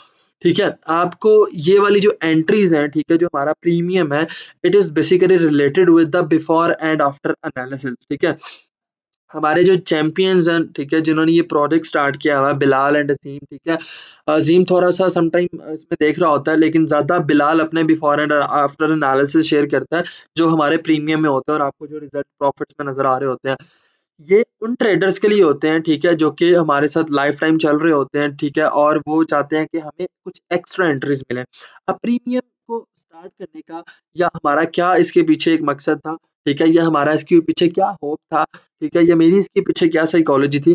ठीक है? आपको ये वाली जो एंट्रीज हैं, ठीक है, जो हमारा प्रीमियम है, it is basically related with the before and after analysis, ठीक है? हमारे जो चैंपियंस हैं, ठीक है, जिन्होंने ये प्रोजेक्ट स्टार्ट किया हुआ है, बिलाल एंड अज़ीम, ठीक है? अज़ीम थोड़ा-सा समटाइम इसमें देख रहा होता है, लेकिन ज़्यादा बिलाल अपने before and after analysis share करता है, जो हमारे प्रीमियम में होता है और आपको जो रिज़ल्ट प्रॉफिट्स में नज़र आ रहे होते हैं। ये उन ट्रेडर्स के लिए होते हैं, ठीक है, जो कि हमारे साथ लाइफ टाइम चल रहे होते हैं, ठीक है, और वो चाहते हैं कि हमें कुछ एक्स्ट्रा एंट्रीज़ मिलें। अब प्रीमियम को स्टार्ट करने का या हमारा क्या इसके पीछे एक मकसद था, ठीक है, या हमारा इसके पीछे क्या होप था, ठीक है, या मेरी इसके पीछे क्या साइकोलॉजी थी।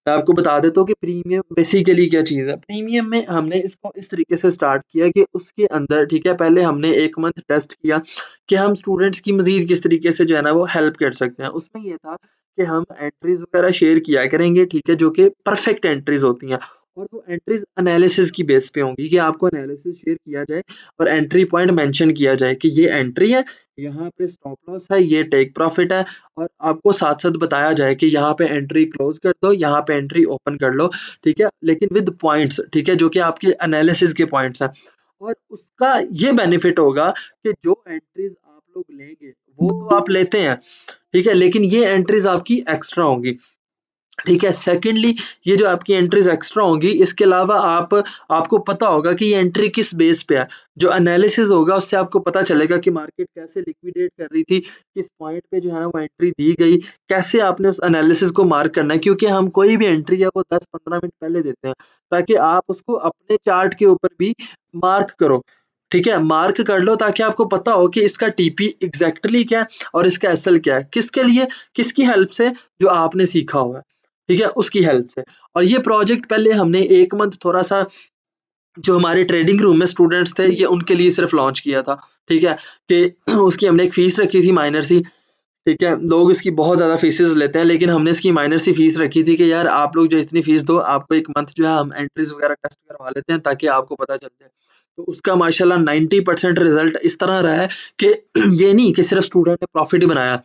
मैं आपको बता देता हूँ कि प्रीमियम बेसिकली क्या चीज़ है। प्रीमियम में हमने इसको इस तरीके से स्टार्ट किया कि उसके अंदर, ठीक है, पहले हमने 1 मंथ टेस्ट किया कि हम स्टूडेंट्स की मज़ीद किस तरीके से जो है ना वो हेल्प कर सकते हैं। उसमें ये था कि हम एंट्रीज़ वगैरह शेयर किया करेंगे, ठीक है, जो कि परफेक्ट एंट्रीज़ होती हैं और वो एंट्रीज़ एनालिसिस की बेस पे होंगी कि आपको एनालिसिस शेयर किया जाए और एंट्री पॉइंट मेंशन किया जाए कि ये एंट्री है, यहाँ पे स्टॉप लॉस है, ये टेक प्रॉफिट है, और आपको साथ-साथ बताया जाए कि यहाँ पे एंट्री क्लोज़ कर दो, यहाँ पे एंट्री ओपन कर लो, ठीक है? लेकिन विद पॉइंट्स, ठीक है? जो कि आपके एनालिसिस के पॉइंट्स हैं। और उसका ये बेनिफिट होगा कि जो एंट्रीज़ आप लोग लेंगे, वो तो आप लेते हैं, ठीक है? लेकिन ये एंट्रीज़ आपकी एक्स्ट्रा होंगी। ठीक है, सेकंडली ये जो आपकी एंट्रीज़ एक्स्ट्रा होंगी, इसके अलावा आपको पता होगा कि ये एंट्री किस बेस पे है। जो एनालिसिस होगा उससे आपको पता चलेगा कि मार्केट कैसे लिक्विडेट कर रही थी, किस पॉइंट पे जो है ना वो एंट्री दी गई, कैसे आपने उस एनालिसिस को मार्क करना है, क्योंकि हम कोई भी एंट्री है वो 10-15 मिनट पहले देते हैं, ताकि आप उसको अपने चार्ट के ऊपर भी मार्क करो। ठीक है, मार्क कर लो ताकि आपको पता हो कि इसका टीपी एग्ज़ैक्टली क्या है और इसका एसएल क्या है। किसके लिए? किसकी हेल्प से? जो आपने सीखा हुआ है। ठीक है? उसकी हेल्प से। और ये प्रोजेक्ट पहले हमने 1 मंथ थोड़ा-सा जो हमारे ट्रेडिंग रूम में स्टूडेंट्स थे, ये उनके लिए सिर्फ़ लॉन्च किया था। ठीक है? कि उसकी हमने एक फ़ीस रखी थी माइनर सी। ठीक है? लोग इसकी बहुत ज़्यादा फ़ीसेज़ लेते हैं, लेकिन हमने इसकी माइनर सी फ़ीस रखी थी कि यार आप लोग जो इतनी फ़ीस दो, आपको 1 मंथ जो है हम एंट्रीज़ वगैरह टेस्ट करवा लेते हैं ताकि आपको पता चल जाए। तो उसका माशाल्लाह 90% रिज़ल्ट इस तरह रहा है कि ये नहीं कि सिर्फ़ स्टूडेंट ने प्रॉफ़िट ही बनाया।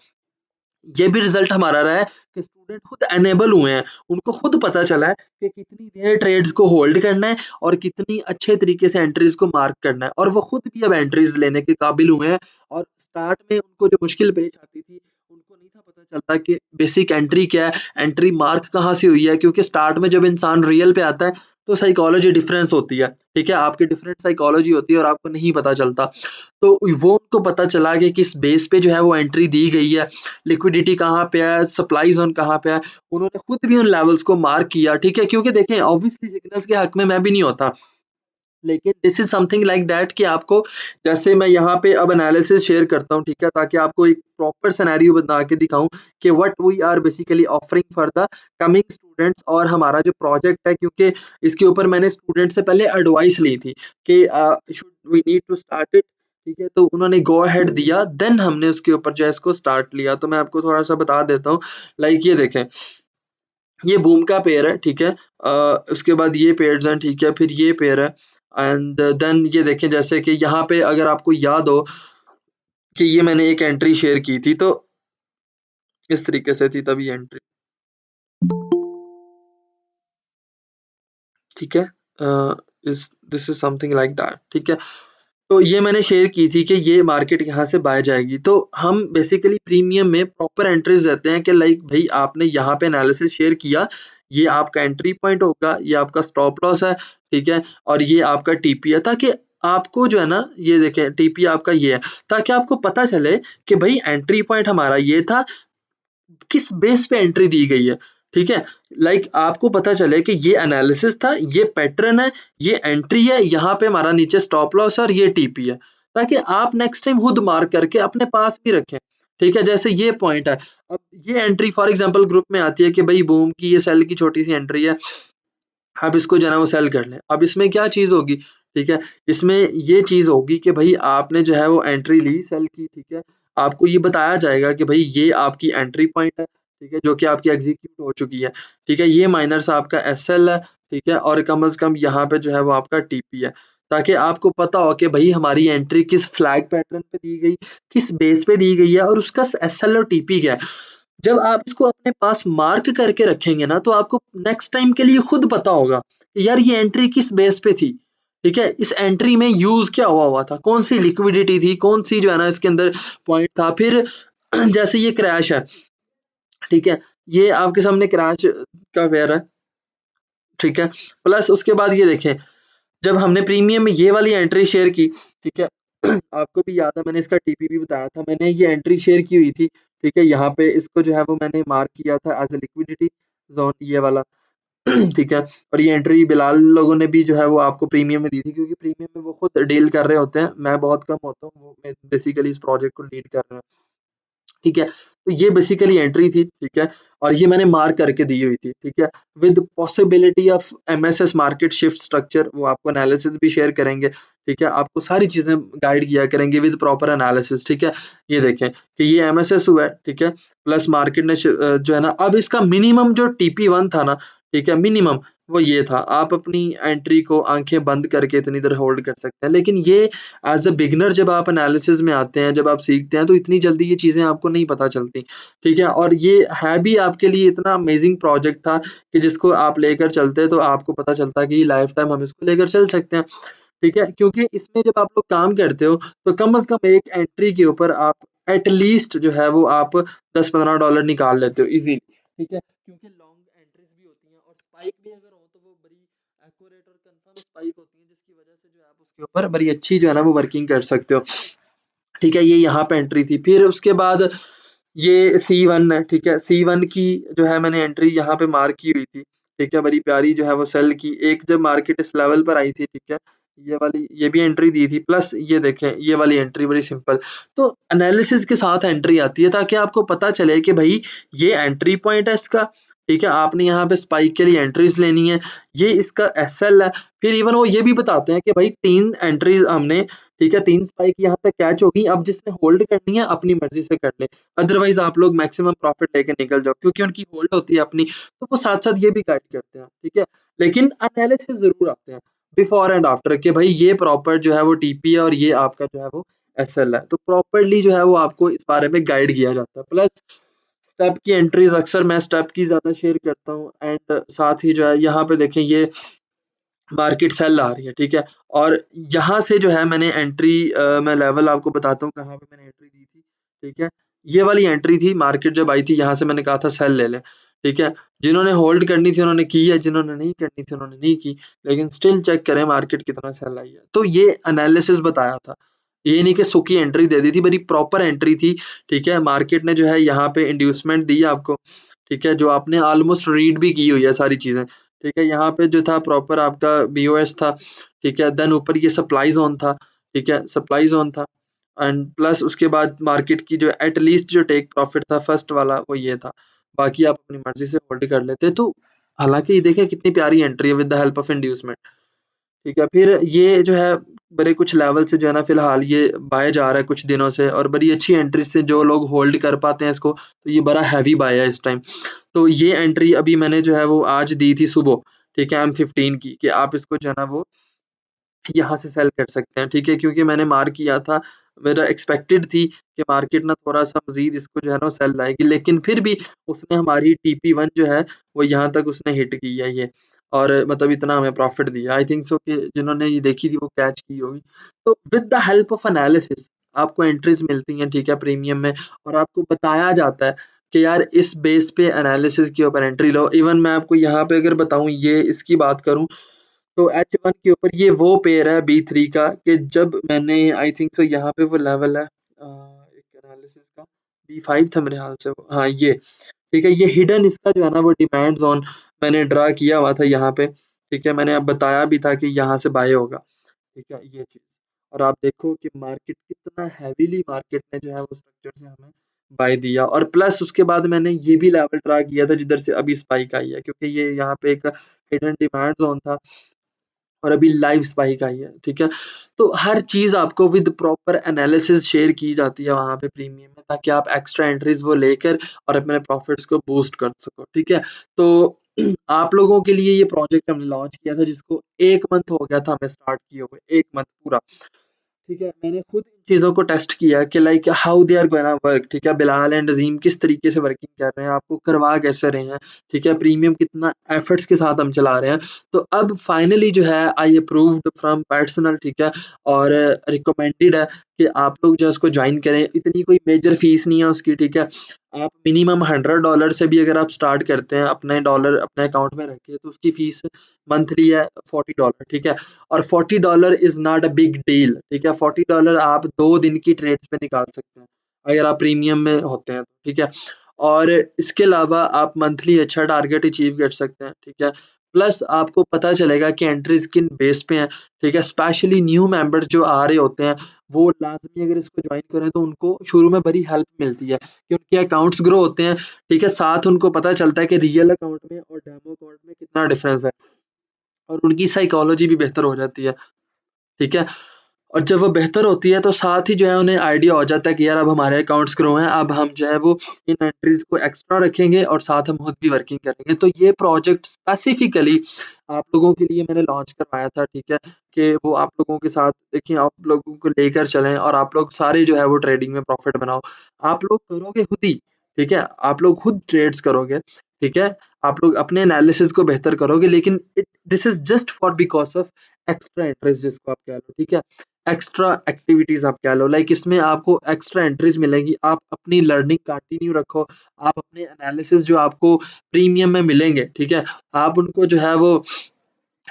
ये भी रिज़ल्ट हमारा रहा है कि स्टूडेंट खुद एनेबल हुए हैं। उनको खुद पता चला है कि कितनी देर ट्रेड्स को होल्ड करना है और कितनी अच्छे तरीके से एंट्रीज़ को मार्क करना है, और वो खुद भी अब एंट्रीज़ लेने के काबिल हुए हैं। और स्टार्ट में उनको जो मुश्किल पेश आती थी, उनको नहीं था पता चलता कि बेसिक एंट्री क्या है, एंट्री मार्क कहाँ से हुई है, क्योंकि स्टार्ट में जब इंसान रियल पे आता है, तो साइकोलॉजी डिफरेंस होती है, ठीक है? आपकी डिफरेंट साइकोलॉजी होती है और आपको नहीं पता चलता। तो वो उनको पता चला कि किस बेस पे जो है वो एंट्री दी गई है, लिक्विडिटी कहाँ पे है, सप्लाई ज़ोन कहाँ पे है, उन्होंने खुद भी उन लेवल्स को मार्क किया, ठीक है? क्योंकि देखें ऑब्वियसली सिग्नल्स के हक में मैं भी नहीं होता, लेकिन this is something like that कि आपको, जैसे मैं यहाँ पे अब एनालिसिस शेयर करता हूँ, ठीक है? ताकि आपको एक प्रॉपर सिनेरियो बना के दिखाऊँ कि what we are basically offering for the coming students, और हमारा जो प्रोजेक्ट है, क्योंकि इसके ऊपर मैंने स्टूडेंट से पहले एडवाइस ली थी कि should we need to start it, ठीक है? तो उन्होंने गो अहेड दिया, देन हमने उसके ऊपर जो है इसको स्टार्ट लिया। तो मैं आपको थोड़ा-सा बता देता हूँ, लाइक ये देखें, ये बूम का पेयर है, ठीक है? उसके बाद ये पेयर्स हैं, ठीक है? फिर ये पेयर है, एंड देन ये देखें, जैसे कि यहाँ पे अगर आपको याद हो कि ये मैंने एक एंट्री शेयर की थी, तो इस तरीके से थी तब ये एंट्री, ठीक है? इस this is something like that, ठीक है? तो ये मैंने शेयर की थी कि ये मार्केट यहाँ से बाय जाएगी। तो हम बेसिकली प्रीमियम में प्रॉपर एंट्रीज़ देते हैं कि लाइक भई आपने यहाँ पे एनालिसिस शेयर किया, ये आपका एंट्री पॉइंट होगा, ये आपका स्टॉप लॉस है, ठीक है? और ये आपका टीपी है, ताकि आपको जो है ना, ये देखें टीपी आपका ये है, ताकि आपको पता चले कि भई एंट्री पॉइंट हमारा ये था, किस बेस पे एंट्री दी गई है, ठीक है? लाइक आपको पता चले कि ये एनालिसिस था, ये पैटर्न है, ये एंट्री है, यहाँ पे हमारा नीचे स्टॉप लॉस है और ये टीपी है, ताकि आप नेक्स्ट टाइम खुद मार्क करके अपने पास भी रखें, ठीक है? जैसे ये पॉइंट है, अब ये एंट्री फॉर एग्ज़ाम्पल ग्रुप में आती है कि भई बूम की ये सेल की छोटी-सी एंट्री है, आप इसको जो है ना वो सेल कर लें। अब इसमें क्या चीज़ होगी, ठीक है? इसमें ये चीज़ होगी कि भई आपने जो है वो एंट्री ली सेल की, ठीक है? आपको ये बताया जाएगा कि भई ये आपकी एंट्री पॉइंट है, ठीक है? जो कि आपकी एग्ज़ीक्यूट हो चुकी है, ठीक है? ये माइनस आपका एसएल है, ठीक है? और कम से कम यहाँ पे जो है वो आपका टीपी है, ताकि आपको पता हो कि भई हमारी एंट्री किस फ्लैग पैटर्न पे दी गई, किस बेस पे दी गई है और उसका एसएल और टीपी क्या है। जब आप इसको अपने पास मार्क करके रखेंगे ना, तो आपको नेक्स्ट टाइम के लिए खुद पता होगा कि यार ये एंट्री किस बेस पे थी, ठीक है? इस एंट्री में यूज़ क्या हुआ हुआ था, कौन-सी लिक्विडिटी थी, कौन-सी जो है ना इसके अंदर पॉइंट था। फिर जैसे ये क्रैश है, ठीक है? ये आपके सामने क्रैश का पेयर है, ठीक है? प्लस उसके बाद ये देखें, जब हमने प्रीमियम में ये वाली एंट्री शेयर की, ठीक है? आपको भी याद है मैंने इसका टीपी भी बताया था, मैंने ये एंट्री शेयर की हुई थी, ठीक है? यहाँ पे इसको जो है वो मैंने मार्क किया था एज़ अ लिक्विडिटी ज़ोन, ये वाला, ठीक है? और ये एंट्री बिलाल लोगों ने भी जो है वो आपको प्रीमियम में दी थी, क्योंकि प्रीमियम में वो खुद डील कर रहे होते हैं, मैं बहुत कम होता हूँ, वो बेसिकली इस प्रोजेक्ट को लीड कर रहे हैं। ठीक है? तो ये बेसिकली एंट्री थी, ठीक है? और ये मैंने मार्क करके दी हुई थी, ठीक है? With possibility of MSS market shift structure, वो आपको एनालिसिस भी शेयर करेंगे, ठीक है? आपको सारी चीज़ें गाइड किया करेंगे विद प्रॉपर एनालिसिस, ठीक है? ये देखें कि ये एमएसएस हुआ है, ठीक है? प्लस मार्केट ने जो है ना, अब इसका मिनिमम जो टीपी 1 था ना, ठीक है? मिनिमम वो ये था, आप अपनी एंट्री को आँखें बंद करके इतनी देर होल्ड कर सकते हैं। लेकिन ये एज़ अ बिगिनर जब आप एनालिसिस में आते हैं, जब आप सीखते हैं, तो इतनी जल्दी ये चीज़ें आपको नहीं पता चलती, ठीक है? और ये है भी आपके लिए इतना अमेज़िंग प्रोजेक्ट था कि जिसको आप लेकर चलते, तो आपको पता चलता कि लाइफ़ टाइम हम इसको लेकर चल सकते हैं, ठीक है? क्योंकि इसमें जब आप लोग काम करते हो, तो कम से कम एक एंट्री के ऊपर आप एट लीस्ट जो है वो आप $10-15 निकाल लेते हो ईज़िली, ठीक है? क्योंकि लॉन्ग एंट्रीज़ भी होती हैं और स्पाइक भी अगर हो तो वो बड़ी एक्यूरेट और कंफर्म स्पाइक होती है, जिसकी वजह से जो है आप उसके ऊपर बड़ी अच्छी जो है ना वो वर्किंग कर सकते हो। ठीक है, ये यहाँ पे एंट्री थी। फिर उसके बाद ये C1 है, ठीक है? C1 की जो है मैंने एंट्री यहाँ पे मार्क की हुई थी, ठीक है? बड़ी प्यारी जो है वो सेल की। एक जब मार्केट इस लेवल पर आई थी, ठीक है? ये वाली ये भी एंट्री दी थी, प्लस ये देखें ये वाली एंट्री बड़ी सिंपल। तो एनालिसिस के साथ एंट्री आती है ताकि आपको पता चले कि भई ये एंट्री पॉइंट है इसका, ठीक है? आपने यहाँ पे स्पाइक के लिए एंट्रीज़ लेनी है, ये इसका एसएल है। फिर इवन वो ये भी बताते हैं कि भई 3 एंट्रीज़ हमने, ठीक है, 3 स्पाइक यहाँ तक कैच होगी, अब जिसने होल्ड करनी है अपनी मर्ज़ी से कर ले। अदरवाइज़ आप लोग मैक्सिमम प्रॉफ़िट लेके निकल जाओ, क्योंकि उनकी होल्ड होती है अपनी, तो वो साथ-साथ ये भी गाइड करते हैं, ठीक है? लेकिन एनालिसिस ज़रूर आते हैं, बिफ़ोर एंड आफ्टर, कि भई ये प्रॉपर जो है वो टीपी है और ये आपका जो है वो एसएल है। तो प्रॉपर्ली जो है वो आपको इस बारे में गाइड किया जाता है। प्लस स्टेप की एंट्रीज़ अक्सर मैं स्टेप की ज़्यादा शेयर करता हूँ, एंड साथ ही जो है यहाँ पे देखें ये मार्केट सेल आ रही है, ठीक है? और यहाँ से जो है मैंने एंट्री मैं लेवल आपको बताता हूँ कहाँ पे मैंने एंट्री दी थी, ठीक है? ये वाली एंट्री थी, मार्केट जब आई थी यहाँ से मैंने कहा था सेल ले लें, ठीक है? जिन्होंने होल्ड करनी थी उन्होंने की है, जिन्होंने नहीं करनी थी उन्होंने नहीं की, लेकिन स्टिल चेक करें मार्केट कितना सेल आई है। तो ये एनालिसिस बताया था, ये नहीं कि सूखी एंट्री दे दी थी, बड़ी प्रॉपर एंट्री थी, ठीक है? मार्केट ने जो है यहाँ पे इंड्यूसमेंट दी आपको, ठीक है? जो आपने ऑलमोस्ट रीड भी की हुई है सारी चीज़ें। ठीक है, यहाँ पे जो था प्रॉपर आपका बीओएस था, ठीक है, देन ऊपर ये सप्लाई ज़ोन था, ठीक है, सप्लाई ज़ोन था, एंड प्लस उसके बाद मार्केट की जो एट लीस्ट जो टेक प्रॉफिट था फर्स्ट वाला वो ये था, बाकी आप अपनी मर्ज़ी से होल्ड कर लेते। तो हालाँकि ये देखें कितनी प्यारी एंट्री है with the help of inducement, ठीक है। फिर ये जो है बड़े कुछ लेवल से जो है ना फ़िलहाल ये बाय जा रहा है कुछ दिनों से, और बड़ी अच्छी एंट्री से जो लोग होल्ड कर पाते हैं इसको, तो ये बड़ा हेवी बाय है इस टाइम। तो ये एंट्री अभी मैंने जो है वो आज दी थी सुबह, ठीक है, M15 की, कि आप इसको जो है ना वो यहाँ से सेल कर सकते हैं, ठीक है? क्योंकि मैंने मार्क किया था, मेरा एक्सपेक्टेड थी कि मार्केट ना थोड़ा-सा मज़ीद इसको जो है ना सेल लाएगी, लेकिन फिर भी उसने हमारी टीपी1 जो है वो यहाँ तक उसने हिट की है ये, और मतलब इतना हमें प्रॉफिट दिया। आई थिंक सो कि जिन्होंने ये देखी थी वो कैच की होगी। तो with the help of analysis आपको एंट्रीज़ मिलती हैं, ठीक है, प्रीमियम में, और आपको बताया जाता है कि यार इस बेस पे एनालिसिस के ऊपर एंट्री लो। इवन मैं आपको यहाँ पे अगर बताऊँ, ये इसकी बात करूँ, तो H1 के ऊपर ये वो पेयर है B3 का, कि जब मैंने आई थिंक सो यहाँ पे वो लेवल है एक एनालिसिस का B5 था मेरे ख्याल से वो, हाँ ये, ठीक है, ये हिडन इसका जो है ना वो डिमांड ज़ोन मैंने ड्रा किया हुआ था यहाँ पे, ठीक है, मैंने अब बताया भी था कि यहाँ से बाय होगा, ठीक है, ये चीज़। और आप देखो कि मार्केट कितना हेवीली मार्केट ने जो है वो स्ट्रक्चर से हमें बाय दिया, और प्लस उसके बाद मैंने ये भी लेवल ड्रा किया था जिधर से अभी स्पाइक आई है, क्योंकि ये यहाँ पे एक हिडन डिमांड ज़ोन था और अभी लाइव स्पाइक आई है, ठीक है? तो हर चीज़ आपको विद प्रॉपर एनालिसिस शेयर की जाती है वहाँ पे प्रीमियम में, ताकि आप एक्स्ट्रा एंट्रीज़ वो लेकर और अपने प्रॉफिट्स को बूस्ट कर सको, ठीक है? तो आप लोगों के लिए ये प्रोजेक्ट हमने लॉन्च किया था, जिसको 1 मंथ हो गया था हमें स्टार्ट किए हुए, 1 मंथ पूरा। ठीक है, मैंने खुद इन चीज़ों को टेस्ट किया कि like how they are gonna work, ठीक है, बिलाल एंड अज़ीम किस तरीके से वर्किंग कर रहे हैं, आपको करवा कैसे रहे हैं, ठीक है, प्रीमियम कितना एफर्ट्स के साथ हम चला रहे हैं। तो अब फाइनली जो है आई अप्रूव्ड फ्रॉम पर्सनल, ठीक है, और रिकमेंडेड है कि आप लोग जो है उसको जॉइन करें। इतनी कोई मेजर फीस नहीं है उसकी, ठीक है। आप मिनिमम $100 से भी अगर आप स्टार्ट करते हैं, अपने डॉलर अपने अकाउंट में रख के, तो उसकी फीस मंथली है $40, ठीक है। और $40 is not a big deal, ठीक है? $40 आप 2 दिन की ट्रेड्स पे निकाल सकते हैं, अगर आप प्रीमियम में होते हैं तो, ठीक है? और इसके अलावा आप मंथली अच्छा टारगेट अचीव कर सकते हैं, ठीक है? प्लस आपको पता चलेगा कि एंट्रीज़ किन बेस पे हैं, ठीक है? स्पेशली न्यू मेंबर जो आ रहे होते हैं, वो लाज़मी अगर इसको जॉइन करें तो उनको शुरू में बड़ी हेल्प मिलती है कि उनके अकाउंट्स ग्रो होते हैं, ठीक है? साथ उनको पता चलता है कि रियल अकाउंट में और डेमो अकाउंट में कितना डिफरेंस है, और उनकी साइकोलॉजी भी बेहतर हो जाती है, ठीक है? और जब वो बेहतर होती है तो साथ ही जो है उन्हें आइडिया हो जाता है कि यार अब हमारे अकाउंट्स ग्रो हैं, अब हम जो है वो इन एंट्रीज़ को एक्स्ट्रा रखेंगे और साथ हम खुद भी वर्किंग करेंगे। तो ये प्रोजेक्ट स्पेसिफिकली आप लोगों के लिए मैंने लॉन्च करवाया था, ठीक है? कि वो आप लोगों के साथ देखिए आप लोगों को लेकर चलें और आप लोग सारे जो है वो ट्रेडिंग में प्रॉफ़िट बनाओ। आप लोग करोगे खुद ही, ठीक है? आप लोग खुद ट्रेड्स करोगे, ठीक है? आप लोग अपने एनालिसिस को बेहतर करोगे, लेकिन this is just for because of extra interest जिसको आप कह लो, ठीक है? एक्स्ट्रा एक्टिविटीज़ आप कह लो, लाइक इसमें आपको एक्स्ट्रा एंट्रीज़ मिलेंगी, आप अपनी लर्निंग कंटिन्यू रखो, आप अपने एनालिसिस जो आपको प्रीमियम में मिलेंगे, ठीक है? आप उनको जो है वो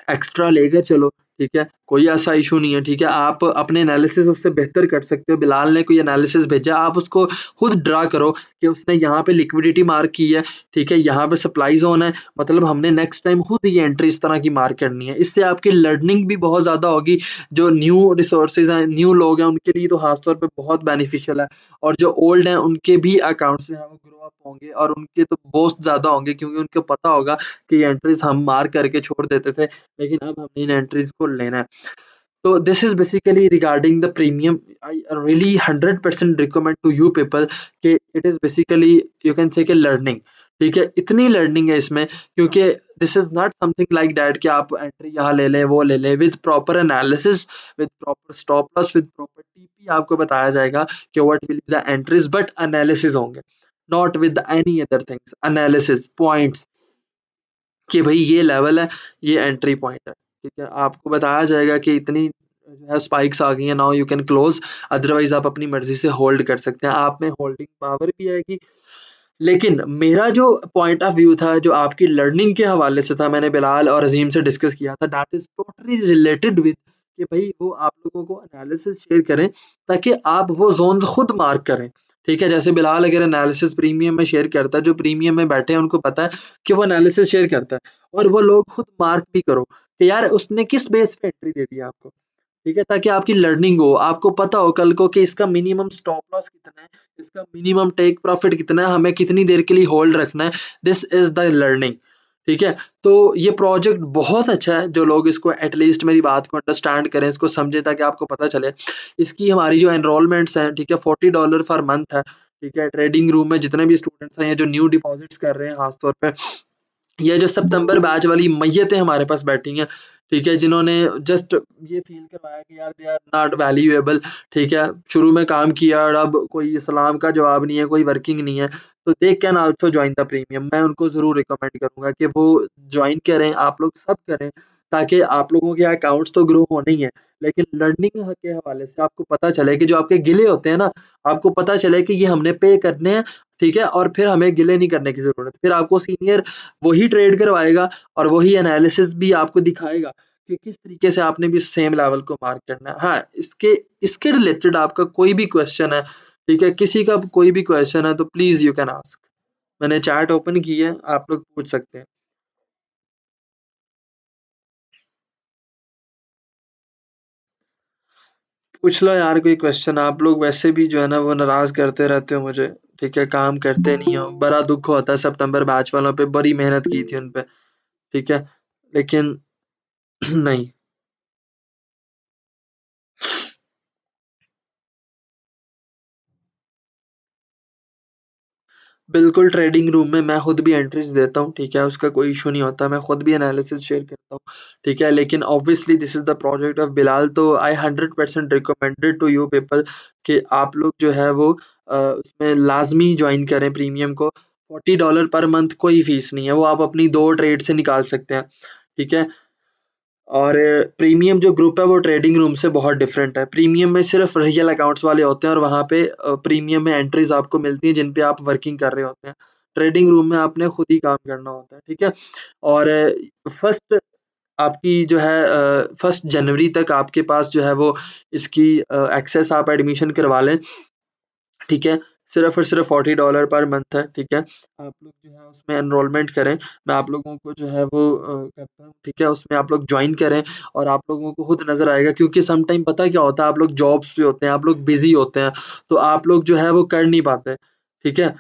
एक्स्ट्रा लेकर चलो, ठीक है? कोई ऐसा इश्यू नहीं है, ठीक है? आप अपने एनालिसिस उससे बेहतर कर सकते हो। बिलाल ने कोई एनालिसिस भेजा, आप उसको खुद ड्रा करो कि उसने यहाँ पे लिक्विडिटी मार्क की है, ठीक है? यहाँ पे सप्लाई ज़ोन है, मतलब हमने नेक्स्ट टाइम खुद ये एंट्री इस तरह की मार्क करनी है। इससे आपकी लर्निंग भी बहुत ज़्यादा होगी, जो न्यू रिसोर्सेज़ हैं, न्यू लोग हैं, उनके लिए तो ख़ास तौर पे बहुत बेनिफिशियल है और जो ओल्ड हैं, उनके भी अकाउंट्स जो हैं वो ग्रो अप होंगे और उनके तो बहुत ज़्यादा होंगे क्योंकि उनको पता होगा कि ये एंट्रीज़ हम मार्क करके छोड़ देते थे, लेकिन अब हमें इन एंट्रीज़ को लेना है। So this is basically regarding the premium. I really 100% recommend to you people कि it is basically you can say कि learning, ठीक है? इतनी learning है इसमें क्योंकि this is not something like that कि आप एंट्री यहाँ ले लें, वो ले लें, with proper analysis, with proper stop loss, with proper TP आपको बताया जाएगा कि what will be the entries, but analysis होंगे, not with any other things, analysis, points, कि भई ये लेवल है, ये एंट्री पॉइंट है, ठीक है? आपको बताया जाएगा कि इतनी जो है स्पाइक्स आ गई हैं, now you can close, otherwise आप अपनी मर्ज़ी से होल्ड कर सकते हैं। आप में होल्डिंग पावर भी आएगी, लेकिन मेरा जो पॉइंट ऑफ व्यू था, जो आपकी लर्निंग के हवाले से था, मैंने बिलाल और अज़ीम से डिस्कस किया था, that is totally related with कि भई वो आप लोगों को एनालिसिस शेयर करें, ताकि आप वो ज़ोन्स खुद मार्क करें, ठीक है? जैसे बिलाल अगर एनालिसिस प्रीमियम में शेयर करता है, जो प्रीमियम में बैठे हैं, उनको पता है कि वो एनालिसिस शेयर करता है और वो लोग खुद मार्क भी करो कि यार उसने किस बेस पे एंट्री दे दी आपको। ठीक है? ताकि आपकी लर्निंग हो, आपको पता हो कल को कि इसका मिनिमम स्टॉप लॉस कितना है, इसका मिनिमम टेक प्रॉफिट कितना है, हमें कितनी देर के लिए होल्ड रखना है, दिस इज़ द लर्निंग, ठीक है? तो ये प्रोजेक्ट बहुत अच्छा है, जो लोग इसको एट लीस्ट मेरी बात को अंडरस्टैंड करें, इसको समझें ताकि आपको पता चले। इसकी हमारी जो एनरोलमेंट्स हैं, ठीक है? $40 पर मंथ है, ठीक है? ट्रेडिंग रूम में जितने भी स्टूडेंट्स हैं या जो न्यू डिपॉज़िट्स कर रहे हैं ख़ास तौर पे, ये जो सितंबर बैच वाली मैय्यतें हमारे पास बैठी हैं, ठीक है? जिन्होंने जस्ट ये फ़ील करवाया कि यार दे आर नॉट वैल्यूएबल, ठीक है? शुरू में काम किया और अब कोई सलाम का जवाब नहीं है, कोई वर्किंग नहीं है, तो they can also join the premium. मैं उनको ज़रूर रिकमेंड करूँगा कि वो जॉइन करें, आप लोग सब करें, ताकि आप लोगों के अकाउंट्स तो ग्रो होने ही हैं, लेकिन लर्निंग के हवाले से आपको पता चले कि जो आपके गिले होते हैं ना, आपको पता चले कि ये हमने पे करने हैं, ठीक है? और फिर हमें गिले नहीं करने की ज़रूरत। फिर आपको सीनियर वही ट्रेड करवाएगा और वही एनालिसिस भी आपको दिखाएगा कि किस तरीके से आपने भी सेम लेवल को मार्क करना है। हाँ, इसके इसके रिलेटेड आपका कोई भी क्वेश्चन है, ठीक है? किसी का कोई भी क्वेश्चन है तो प्लीज़ यू कैन आस्क। मैंने चैट ओपन की है, आप लोग पूछ सकते हैं। पूछ लो यार कोई क्वेश्चन, आप लोग वैसे भी जो है ना वो नाराज़ करते रहते हो मुझे, ठीक है? काम करते नहीं हो, बड़ा दुःख होता है सितंबर बैच वालों पे, बड़ी मेहनत की थी उन पे, ठीक है? लेकिन नहीं। बिल्कुल, ट्रेडिंग रूम में मैं खुद भी एंट्रीज़ देता हूँ, ठीक है? उसका कोई इश्यू नहीं होता, मैं खुद भी एनालिसिस शेयर करता हूँ, ठीक है? लेकिन obviously this is the project of Bilal, तो आई 100% रिकमेंडेड टू यू पीपल कि आप लोग जो है वो उसमें लाज़मी जॉइन करें प्रीमियम को। $40 पर मंथ कोई फ़ीस नहीं है, वो आप अपनी 2 ट्रेड से निकाल सकते हैं, ठीक है? और प्रीमियम जो ग्रुप है वो ट्रेडिंग रूम से बहुत डिफरेंट है। प्रीमियम में सिर्फ़ रियल अकाउंट्स वाले होते हैं और वहाँ पे प्रीमियम में एंट्रीज़ आपको मिलती हैं जिन पे आप वर्किंग कर रहे होते हैं। ट्रेडिंग रूम में आपने खुद ही काम करना होता है, ठीक है? और फर्स्ट आपकी जो है 1 जनवरी तक आपके पास जो है वो इसकी एक्सेस आप एडमिशन करवा लें। ठीक है? सिर्फ़ और सिर्फ़ $40 पर मंथ है, ठीक है? आप लोग जो है उसमें एनरोलमेंट करें, मैं आप लोगों को जो है वो कहता हूँ, ठीक है? उसमें आप लोग जॉइन करें और आप लोगों को खुद नज़र आएगा क्योंकि सम टाइम पता है क्या होता है, आप लोग जॉब्स पे होते हैं, आप लोग बिज़ी होते हैं, तो आप लोग जो है वो कर नहीं पाते, ठीक है?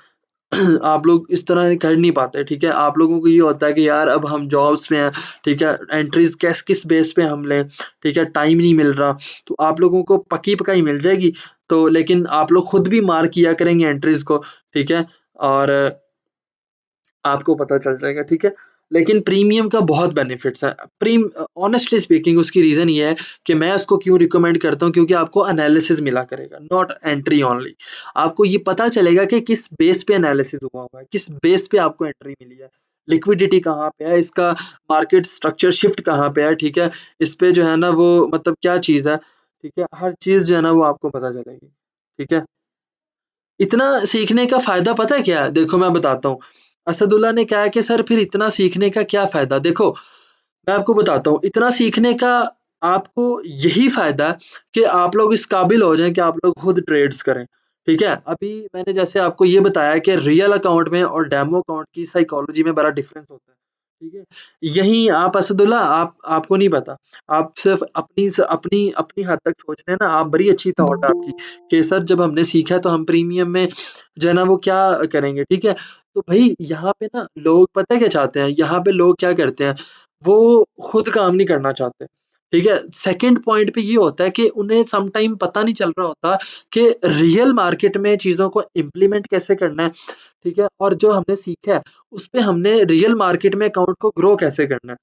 आप लोग इस तरह कर नहीं पाते, ठीक है? आप लोगों को ये होता है कि यार अब हम जॉब्स में हैं, ठीक है? एंट्रीज़ किस बेस पे हम लें, ठीक है? टाइम नहीं मिल रहा, तो आप लोगों को पक्की-पकाई मिल जाएगी, तो लेकिन आप लोग खुद भी मार्क किया करेंगे एंट्रीज़ को, ठीक है? और आपको पता चल जाएगा, ठीक है? लेकिन प्रीमियम का बहुत बेनिफिट्स है। ऑनेस्टली स्पीकिंग उसकी रीज़न ये है कि मैं उसको क्यों रिकमेंड करता हूँ, क्योंकि आपको एनालिसिस मिला करेगा, नॉट एंट्री ओनली। आपको ये पता चलेगा कि किस बेस पे एनालिसिस हुआ हुआ है, किस बेस पे आपको एंट्री मिली है, लिक्विडिटी कहाँ पे है, इसका मार्केट स्ट्रक्चर शिफ्ट कहाँ पे है, ठीक है? इस पे जो है ना वो मतलब क्या चीज़ है, ठीक है? हर चीज़ जो है ना वो आपको पता चलेगी, ठीक है? इतना सीखने का फ़ायदा पता है क्या है? देखो मैं बताता हूँ। असदुल्ला ने कहा है कि सर फिर इतना सीखने का क्या फ़ायदा? देखो, मैं आपको बताता हूँ, इतना सीखने का आपको यही फ़ायदा है कि आप लोग इस काबिल हो जाएँ कि आप लोग खुद ट्रेड्स करें, ठीक है? अभी मैंने जैसे आपको ये बताया कि रियल अकाउंट में और डेमो अकाउंट की साइकोलॉजी में बड़ा डिफ़रेंस होता है, ठीक है? यहीं आप असदुल्ला आपको नहीं पता। आप सिर्फ़ अपनी अपनी हद तक सोच रहे हैं ना, आप बड़ी अच्छी थॉट है आपकी कि सर जब हमने सीखा तो हम प्रीमियम में जो है ना वो क्या करेंगे, ठीक है? तो भई यहाँ पे ना लोग पता है क्या चाहते हैं? यहाँ पे लोग क्या करते हैं, वो खुद काम नहीं करना चाहते, ठीक है? सेकंड पॉइंट पे ये होता है कि उन्हें सम टाइम पता नहीं चल रहा होता कि रियल मार्केट में चीज़ों को इम्प्लीमेंट कैसे करना है, ठीक है? और जो हमने सीखा है, उसपे हमने रियल मार्केट में अकाउंट को ग्रो कैसे करना है।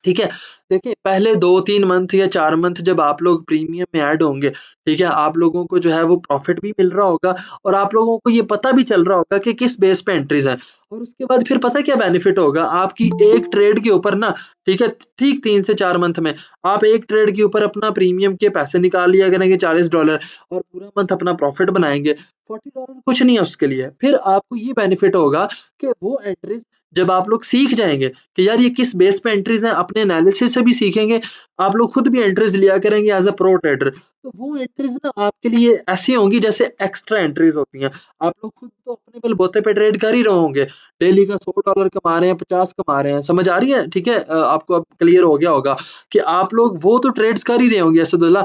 ठीक है? देखिए, पहले 2-3 मंथ या 4 मंथ जब आप लोग प्रीमियम में ऐड होंगे, ठीक है? आप लोगों को जो है वो प्रॉफ़िट भी मिल रहा होगा और आप लोगों को ये पता भी चल रहा होगा कि किस बेस पे एंट्रीज़ हैं और उसके बाद फिर पता है क्या बेनिफिट होगा? आपकी एक ट्रेड के ऊपर ना, ठीक है? ठीक 3 से 4 मंथ में आप एक ट्रेड के ऊपर अपना प्रीमियम के पैसे निकाल लिया करेंगे $40 और पूरा मंथ अपना प्रॉफ़िट बनाएँगे। $40 कुछ नहीं है उसके लिए। फिर आपको ये बेनिफिट होगा कि वो एंट्रीज़ जब आप लोग सीख जाएँगे कि यार ये किस बेस पे एंट्रीज़ हैं, अपने एनालिसिस से भी सीखेंगे, आप लोग खुद भी एंट्रीज़ लिया करेंगे एज़ अ प्रो ट्रेडर। तो वो एंट्रीज़ ना आपके लिए ऐसी होंगी जैसे एक्स्ट्रा एंट्रीज़ होती हैं। आप लोग खुद तो अपने बलबूते पे ट्रेड कर ही रहे होंगे, डेली का $100 कमा रहे हैं, 50 कमा रहे हैं, समझ आ रही है? ठीक है? आपको अब क्लियर हो गया होगा कि आप लोग वो तो ट्रेड्स कर ही रहे होंगे असदुल्ला,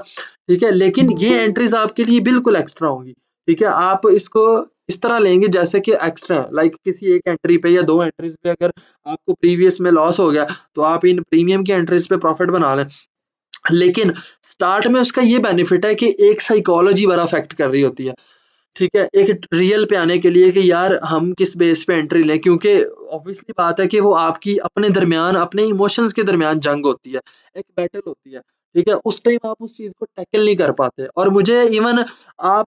ठीक है? लेकिन ये एंट्रीज़ आपके लिए बिल्कुल एक्स्ट्रा होंगी, ठीक है? आप इसको इस तरह लेंगे जैसे कि एक्स्ट्रा है, लाइक किसी एक एंट्री पे या 2 एंट्रीज़ पे अगर आपको प्रीवियस में लॉस हो गया, तो आप इन प्रीमियम की एंट्रीज़ पे प्रॉफ़िट बना लें। लेकिन स्टार्ट में उसका ये बेनिफिट है कि एक साइकोलॉजी बड़ा अफ़ेक्ट कर रही होती है, ठीक है? एक रियल पे आने के लिए कि यार हम किस बेस पे एंट्री लें क्योंकि ऑब्वियसली बात है कि वो आपकी अपने दरमियान, अपने इमोशंस के दरमियान जंग होती है, एक बैटल होती है, ठीक है? उस टाइम आप उस चीज़ को टैकल नहीं कर पाते और मुझे इवन आप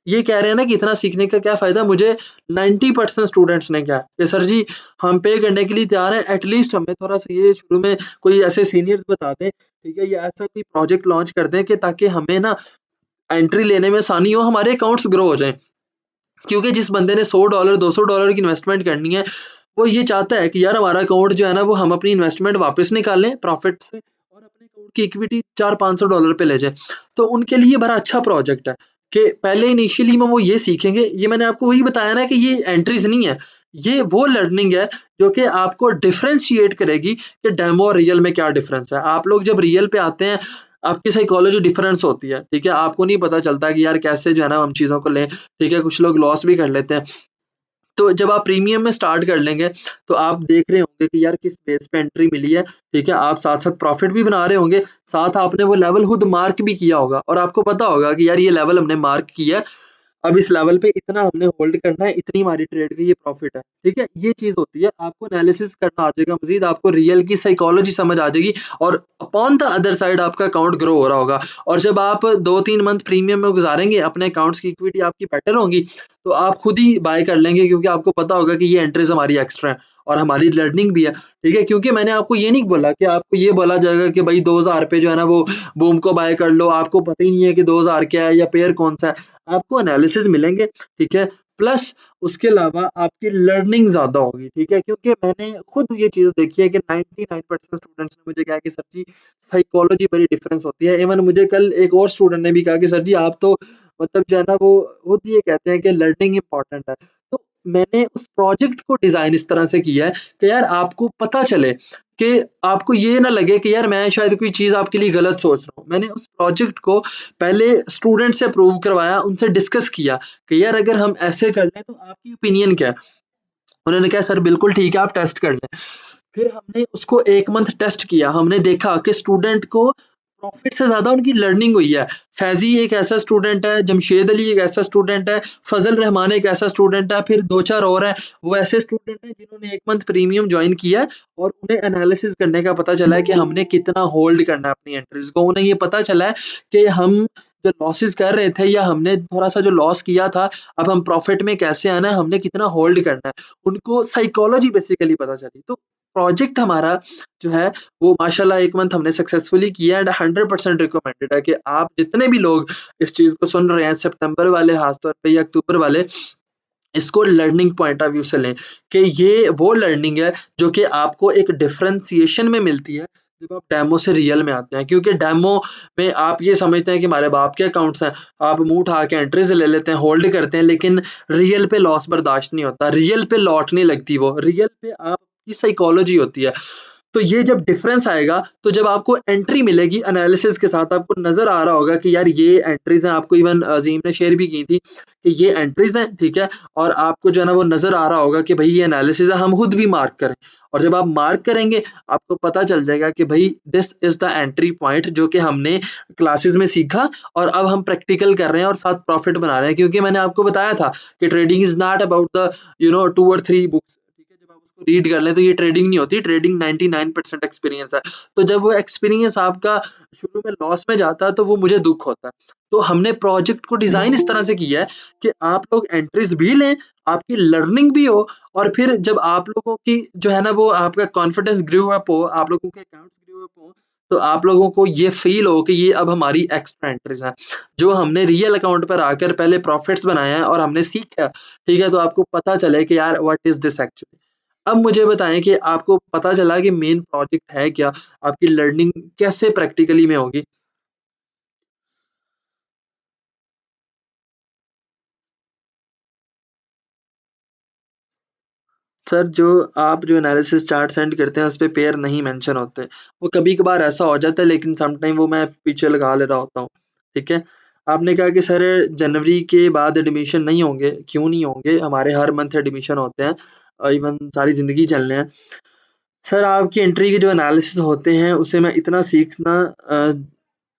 ये कह रहे हैं ना कि इतना सीखने का क्या फ़ायदा? मुझे 90% स्टूडेंट्स ने कहा कि सर जी हम पे करने के लिए तैयार हैं, एट लीस्ट हमें थोड़ा-सा ये शुरू में कोई ऐसे सीनियर्स बता दें, ठीक है? या ऐसा कोई प्रोजेक्ट लॉन्च कर दें कि ताकि हमें ना एंट्री लेने में आसानी हो, हमारे अकाउंट्स ग्रो हो जाएँ। क्योंकि जिस बंदे ने $100 $200 की इन्वेस्टमेंट करनी है, वो ये चाहता है कि यार हमारा अकाउंट जो है ना वो हम अपनी इन्वेस्टमेंट वापस निकालें प्रॉफ़िट से और अपने अकाउंट की इक्विटी $400-500 पे ले जाएँ। तो उनके लिए बड़ा अच्छा प्रोजेक्ट है कि पहले इनिशियली में वो ये सीखेंगे, ये मैंने आपको वही बताया ना कि ये एंट्रीज़ नहीं है, ये वो लर्निंग है जो कि आपको डिफरेंशिएट करेगी कि डेमो और रियल में क्या डिफरेंस है। आप लोग जब रियल पे आते हैं, आपकी साइकोलॉजी डिफरेंस होती है, ठीक है? आपको नहीं पता चलता कि यार कैसे जो है ना हम चीज़ों को लें, ठीक है? कुछ लोग लॉस भी कर लेते हैं। तो जब आप प्रीमियम में स्टार्ट कर लेंगे, तो आप देख रहे होंगे कि यार किस बेस पे एंट्री मिली है, ठीक है? आप साथ-साथ प्रॉफ़िट भी बना रहे होंगे, साथ आपने वो लेवल खुद मार्क भी किया होगा और आपको पता होगा कि यार ये लेवल हमने मार्क किया है, अब इस लेवल पे इतना हमने होल्ड करना है, इतनी हमारी ट्रेड की ये प्रॉफ़िट है, ठीक है? ये चीज़ होती है, आपको एनालिसिस करना आ जाएगा मज़ीद, आपको रियल की साइकोलॉजी समझ आ जाएगी और अपॉन द अदर साइड आपका अकाउंट ग्रो हो रहा होगा और जब आप 2-3 मंथ प्रीमियम में गुज़ारेंगे, अपने अकाउंट्स की इक्विटी आपकी बेटर होंगी, तो आप खुद ही बाय कर लेंगे क्योंकि आपको पता होगा कि ये एंट्रीज़ हमारी एक्स्ट्रा हैं और हमारी लर्निंग भी है, ठीक है? क्योंकि मैंने आपको ये नहीं बोला कि आपको ये बोला जाएगा कि भई 2000 पे जो है ना वो बूम को बाय कर लो, आपको पता ही नहीं है कि 2000 क्या है या पेयर कौन-सा है। आपको एनालिसिस मिलेंगे, ठीक है? प्लस उसके अलावा आपकी लर्निंग ज़्यादा होगी, ठीक है? क्योंकि मैंने खुद ये चीज़ देखी है कि 99% स्टूडेंट्स ने मुझे कहा कि सर जी साइकोलॉजी बड़ी डिफरेंस होती है। इवन मुझे कल एक और स्टूडेंट ने भी कहा कि सर जी आप तो मतलब जो है ना वो खुद ये कहते हैं कि लर्निंग इम्पोर्टेंट है। तो मैंने उस प्रोजेक्ट को डिज़ाइन इस तरह से किया है कि यार आपको पता चले कि आपको ये ना लगे कि यार मैं शायद कोई चीज़ आपके लिए गलत सोच रहा हूँ। मैंने उस प्रोजेक्ट को पहले स्टूडेंट से अप्रूव करवाया, उनसे डिस्कस किया कि यार अगर हम ऐसे कर लें तो आपकी ओपिनियन क्या है? उन्होंने कहा सर बिल्कुल ठीक है, आप टेस्ट कर लें। फिर हमने उसको 1 मंथ टेस्ट किया, हमने देखा कि स्टूडेंट को प्रॉफ़िट से ज़्यादा उनकी लर्निंग हुई है। फैज़ी एक ऐसा स्टूडेंट है, जमशेद अली एक ऐसा स्टूडेंट है, फ़ज़ल रहमान एक ऐसा स्टूडेंट है, फिर 2-4 और हैं, वो ऐसे स्टूडेंट हैं जिन्होंने 1 मंथ प्रीमियम जॉइन किया है और उन्हें एनालिसिस करने का पता चला है कि हमने कितना होल्ड करना है अपनी एंट्रीज़ को। उन्हें ये पता चला है कि हम जो लॉसेस कर रहे थे या हमने थोड़ा-सा जो लॉस किया था, अब हम प्रॉफ़िट में कैसे आना है, हमने कितना होल्ड करना है। उनको साइकोलॉजी बेसिकली पता चली। तो प्रोजेक्ट हमारा जो है वो माशाल्लाह 1 मंथ हमने सक्सेसफुली किया एंड 100% रिकमेंडेड है कि आप जितने भी लोग इस चीज़ को सुन रहे हैं सितंबर वाले ख़ास तौर पे या अक्टूबर वाले, इसको लर्निंग पॉइंट ऑफ व्यू से लें कि ये वो लर्निंग है जो कि आपको एक डिफरेंशिएशन में मिलती है जब आप डेमो से रियल में आते हैं। क्योंकि डेमो में आप ये समझते हैं कि हमारे बाप के अकाउंट्स हैं, आप मुँह उठा के एंट्रीज़ ले लेते हैं, होल्ड करते हैं, लेकिन रियल पे लॉस बर्दाश्त नहीं होता, रियल पे लौट नहीं लगती वो, रियल पे आपकी साइकोलॉजी होती है। तो ये जब डिफरेंस आएगा, तो जब आपको एंट्री मिलेगी एनालिसिस के साथ आपको नज़र आ रहा होगा कि यार ये एंट्रीज़ हैं, आपको इवन अज़ीम ने शेयर भी की थी कि ये एंट्रीज़ हैं, ठीक है? और आपको जो है ना वो नज़र आ रहा होगा कि भई ये एनालिसिस है, हम खुद भी मार्क करें। और जब आप मार्क करेंगे, आपको पता चल जाएगा कि भई this is the entry point जो कि हमने क्लासेस में सीखा और अब हम प्रैक्टिकल कर रहे हैं और साथ प्रॉफिट बना रहे हैं। क्योंकि मैंने आपको बताया था कि trading is not about the 2 और 3 बुक्स, ठीक है? जब आप उसको रीड कर लें तो ये ट्रेडिंग नहीं होती, ट्रेडिंग 99% एक्सपीरियंस है। तो जब वो एक्सपीरियंस आपका शुरू में लॉस में जाता है, तो वो मुझे दुःख होता है। तो हमने प्रोजेक्ट को डिज़ाइन इस तरह से किया है कि आप लोग एंट्रीज़ भी लें, आपकी लर्निंग भी हो और फिर जब आप लोगों की जो है ना वो आपका कॉन्फिडेंस ग्रो अप हो, आप लोगों के अकाउंट्स ग्रो अप हो, तो आप लोगों को ये फ़ील हो कि ये अब हमारी एक्स्ट्रा एंट्रीज़ हैं। जो हमने रियल अकाउंट पर आकर पहले प्रॉफिट्स बनाए हैं और हमने सीखा, ठीक है? तो आपको पता चले कि यार व्हाट इज़ दिस एक्चुअली। अब मुझे बताएँ कि आपको पता चला कि मेन प्रोजेक्ट है क्या? आपकी लर्निंग कैसे प्रैक्टिकली में होगी? सर, जो एनालिसिस चार्ट सेंड करते हैं, उसपे पेयर नहीं मेंशन होते। वो कभी-कभार ऐसा हो जाता है, लेकिन सम टाइम वो मैं पीछे लगा ले रहा होता हूँ, ठीक है? आपने कहा कि सर जनवरी के बाद एडमिशन नहीं होंगे, क्यों नहीं होंगे? हमारे हर मंथ एडमिशन होते हैं इवन सारी ज़िंदगी चलने हैं। सर, आपकी एंट्री के जो एनालिसिस होते हैं, उसे मैं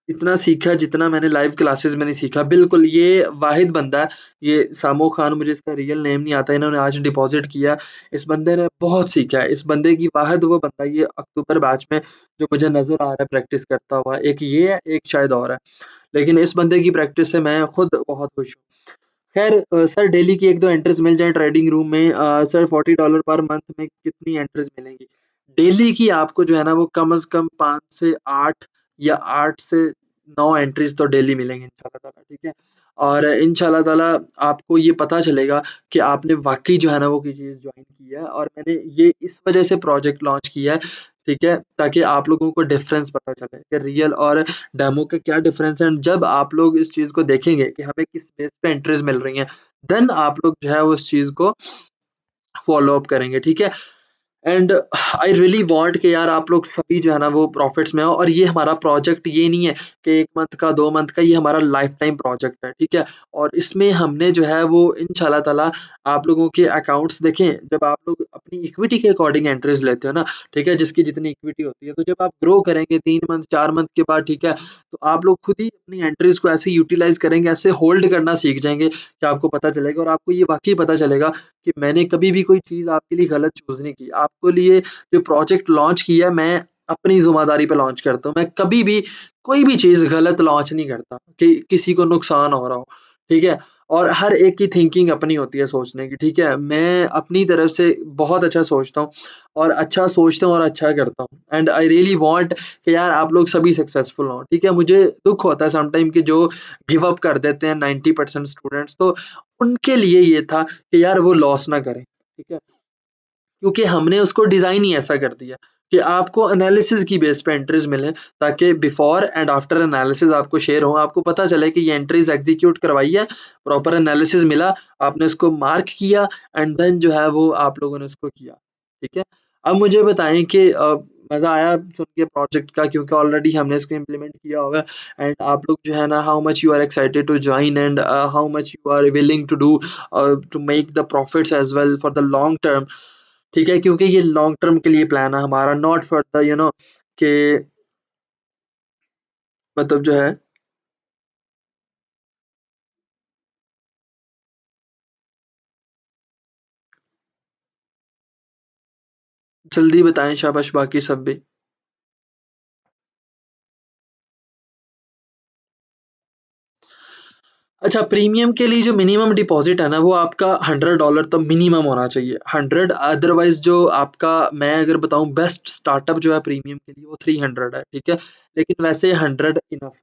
इतना सीखा जितना मैंने लाइव क्लासेस में नहीं सीखा। बिल्कुल, ये वाहिद बंदा है, ये सामो खान, मुझे इसका रियल नेम नहीं आता, इन्होंने आज डिपॉज़िट किया। इस बंदे ने बहुत सीखा है, इस बंदे की वाहिद वो बंदा ये अक्टूबर बैच में जो मुझे नज़र आ रहा है प्रैक्टिस करता हुआ। एक ये है, एक शायद और है। लेकिन इस बंदे की प्रैक्टिस से मैं खुद बहुत खुश हूँ। ख़ैर सर डेली की 1-2 एंट्रीज़ मिल जाएँ ट्रेडिंग रूम में सर $40 पर मंथ में कितनी एंट्रीज़ मिलेंगी? डेली की आपको जो है ना वो कम से कम 5 से 8 या 8 से 9 एंट्रीज़ तो डेली मिलेंगी इंशाल्लाह ताला, ठीक है? और इंशाल्लाह ताला आपको ये पता चलेगा कि आपने वाक़ई जो है ना वो कोई चीज़ जॉइन की है और मैंने ये इस वज़ह से प्रोजेक्ट लॉन्च किया है, ठीक है? ताकि आप लोगों को डिफ़रेंस पता चले कि रियल और डेमो का क्या डिफ़रेंस है एंड जब आप लोग इस चीज़ को देखेंगे कि हमें किस बेस पे एंट्रीज़ मिल रही हैं, देन आप लोग जो है उस चीज़ को फ़ॉलो अप करेंगे, ठीक है? एंड आई रियली वांट कि यार आप लोग सभी जो है ना वो प्रॉफिट्स में आओ और ये हमारा प्रोजेक्ट ये नहीं है कि 1 मंथ का 2 मंथ का, ये हमारा लाइफ टाइम प्रोजेक्ट है, ठीक है? और इसमें हमने जो है वो इंशाल्लाह ताला आप लोगों के अकाउंट्स देखें, जब आप लोग अपनी इक्विटी के अकॉर्डिंग एंट्रीज़ लेते हो ना, ठीक है? जिसकी जितनी इक्विटी होती है, तो जब आप ग्रो करेंगे 3 मंथ 4 मंथ के बाद, ठीक है? तो आप लोग खुद ही अपनी एंट्रीज़ को ऐसे यूटिलाइज़ करेंगे, ऐसे होल्ड करना सीख जाएँगे कि आपको पता चलेगा और आपको ये वाक़ई पता चलेगा कि मैंने कभी भी कोई चीज़ आपके लिए गलत चूज़ नहीं की। आपके लिए जो प्रोजेक्ट लॉन्च किया है, मैं अपनी ज़िम्मेदारी पे लॉन्च करता हूँ। मैं कभी भी कोई भी चीज़ गलत लॉन्च नहीं करता कि किसी को नुकसान हो रहा हो, ठीक है? और हर एक की थिंकिंग अपनी होती है सोचने की, ठीक है? मैं अपनी तरफ से बहुत अच्छा सोचता हूँ और अच्छा सोचता हूँ और अच्छा करता हूँ एंड आई रियली वांट कि यार आप लोग सभी सक्सेसफुल हों, ठीक है? मुझे दुःख होता है सम टाइम कि जो गिव अप कर देते हैं 90% स्टूडेंट्स, तो उनके लिए ये था कि यार वो लॉस ना करें, ठीक है? क्योंकि हमने उसको डिज़ाइन ही ऐसा कर दिया कि आपको एनालिसिस की बेस पे एंट्रीज़ मिलें ताकि बिफोर एंड आफ्टर एनालिसिस आपको शेयर हो, आपको पता चले कि ये एंट्रीज़ एग्ज़ीक्यूट करवाई है, प्रॉपर एनालिसिस मिला, आपने उसको मार्क किया एंड देन जो है वो आप लोगों ने उसको किया, ठीक है? अब मुझे बताएँ कि मज़ा आया सुन के प्रोजेक्ट का, क्योंकि ऑलरेडी हमने इसको इम्प्लीमेंट किया हुआ है। एंड आप लोग जो है ना, how much you are excited to join, and how much you are willing to make the profits as well for the long term. ठीक है, क्योंकि ये लॉन्ग टर्म के लिए प्लान है हमारा, नॉट फॉर द कि मतलब जो है, जल्दी बताएं शाबाश बाकी सब भी। अच्छा, प्रीमियम के लिए जो मिनिमम डिपॉज़िट है ना, वो आपका $100 तो मिनिमम होना चाहिए। 100, अदरवाइज़ जो आपका, मैं अगर बताऊँ, बेस्ट स्टार्टअप जो है प्रीमियम के लिए वो 300 है, ठीक है? लेकिन वैसे 100 इनफ है,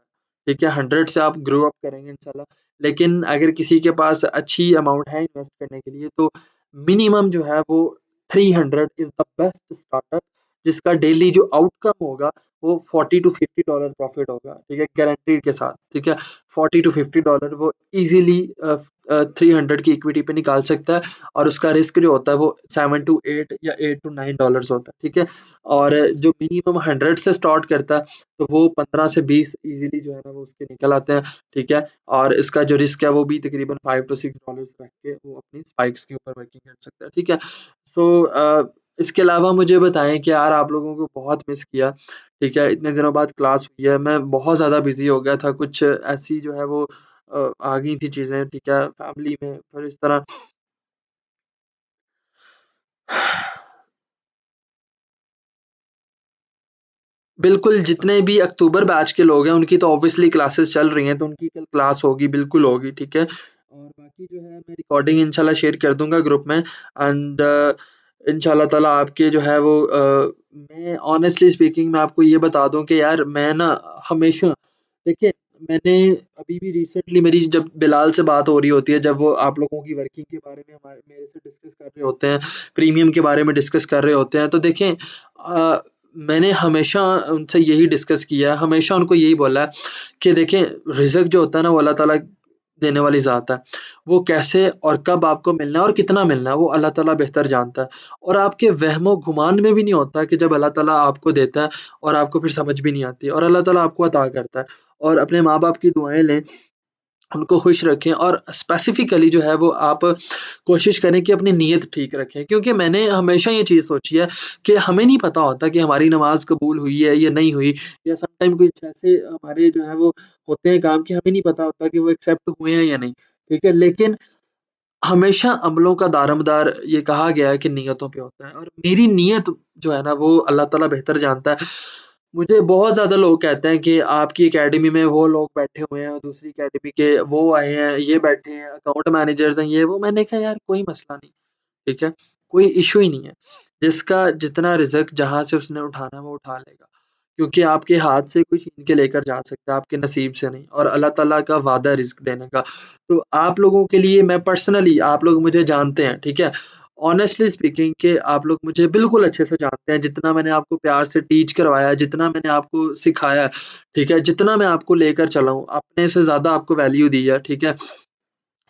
ठीक है? 100 से आप ग्रो अप करेंगे इंशाल्लाह। लेकिन अगर किसी के पास अच्छी अमाउंट है इन्वेस्ट करने के लिए, तो मिनिमम जो है वो 300 इज़ द बेस्ट स्टार्टअप, जिसका डेली जो आउटकम होगा वो $40 to $50 प्रॉफ़िट होगा, ठीक है? गारंटीड के साथ, ठीक है? $40 to $50 वो ईज़िली 300 की इक्विटी पे निकाल सकता है, और उसका रिस्क जो होता है वो 7 to 8 या $8 to $9 होता है, ठीक है? और जो मिनिमम 100 से स्टार्ट करता है, तो वो 15 से 20 ईज़िली जो है ना वो उसके निकल आते हैं, ठीक है? और इसका जो रिस्क है वो भी तकरीबन $5 to $6 रख के वो अपनी स्पाइक्स के ऊपर वर्किंग कर सकता है, ठीक है? सो इसके अलावा मुझे बताएँ कि यार, आप लोगों को बहुत मिस किया, ठीक है? इतने दिनों बाद क्लास हुई है, मैं बहुत ज़्यादा बिज़ी हो गया था, कुछ ऐसी जो है वो आ गई थी चीज़ें, ठीक है? फैमिली में फिर इस तरह। बिल्कुल, जितने भी अक्टूबर बैच के लोग हैं, उनकी तो ऑब्वियसली क्लासेस चल रही हैं, तो उनकी कल क्लास होगी, बिल्कुल होगी, ठीक है? और बाकी जो है, मैं रिकॉर्डिंग इंशाल्लाह शेयर कर दूँगा ग्रुप में, एंड इंशाल्लाह ताला आपके जो है वो मैं ऑनेस्टली स्पीकिंग मैं आपको ये बता दूँ कि यार, मैं ना हमेशा, देखिए, मैंने अभी भी रिसेंटली मेरी जब बिलाल से बात हो रही होती है, जब वो आप लोगों की वर्किंग के बारे में मेरे से डिस्कस कर रहे होते हैं, प्रीमियम के बारे में डिस्कस कर रहे होते हैं, तो देखें, मैंने हमेशा उनसे यही डिस्कस किया है, हमेशा उनको यही बोला है कि देखें, रिज़्क जो होता है ना, वो अल्लाह ताला देने वाली ज़ात है। वो कैसे और कब आपको मिलना है और कितना मिलना है, वो अल्लाह ताला बेहतर जानता है। और आपके वहमो-गुमान में भी नहीं होता कि जब अल्लाह ताला आपको देता है और आपको फिर समझ भी नहीं आती, और अल्लाह ताला आपको अता करता है। और अपने माँ-बाप की दुआएँ लें, उनको खुश रखें, और स्पेसिफ़िकली जो है वो आप कोशिश करें कि अपनी नीयत ठीक रखें। क्योंकि मैंने हमेशा ये चीज़ सोची है कि हमें नहीं पता होता कि हमारी नमाज़ कबूल हुई है या नहीं हुई, या समटाइम कुछ ऐसे हमारे जो है वो होते हैं काम कि हमें नहीं पता होता कि वो एक्सेप्ट हुए हैं या नहीं, ठीक है? लेकिन हमेशा अमलों का दारोमदार ये कहा गया है कि नियतों पे होता है, और मेरी नियत जो है ना वो अल्लाह ताला बेहतर जानता है। मुझे बहुत ज़्यादा लोग कहते हैं कि आपकी अकेडमी में वो लोग बैठे हुए हैं, दूसरी अकेडमी के वो आए हैं, ये बैठे हैं, अकाउंट मैनेजर्स हैं, ये वो। मैंने कहा, यार, कोई मसला नहीं, ठीक है? कोई इश्यू ही नहीं है। जिसका जितना रिज़्क जहाँ से उसने उठाना है वो उठा लेगा। क्योंकि आपके हाथ से कोई छीन के लेकर जा सकता है, आपके नसीब से नहीं, और अल्लाह ताला का वादा है रिज़्क देने का। तो आप लोगों के लिए मैं पर्सनली, आप लोग मुझे जानते हैं, ठीक है? ऑनेस्टली स्पीकिंग कि आप लोग मुझे बिल्कुल अच्छे से जानते हैं, जितना मैंने आपको प्यार से टीच करवाया है, जितना मैंने आपको सिखाया है, ठीक है? जितना मैं आपको लेकर चला हूँ, अपने से ज़्यादा आपको वैल्यू दी है, ठीक है?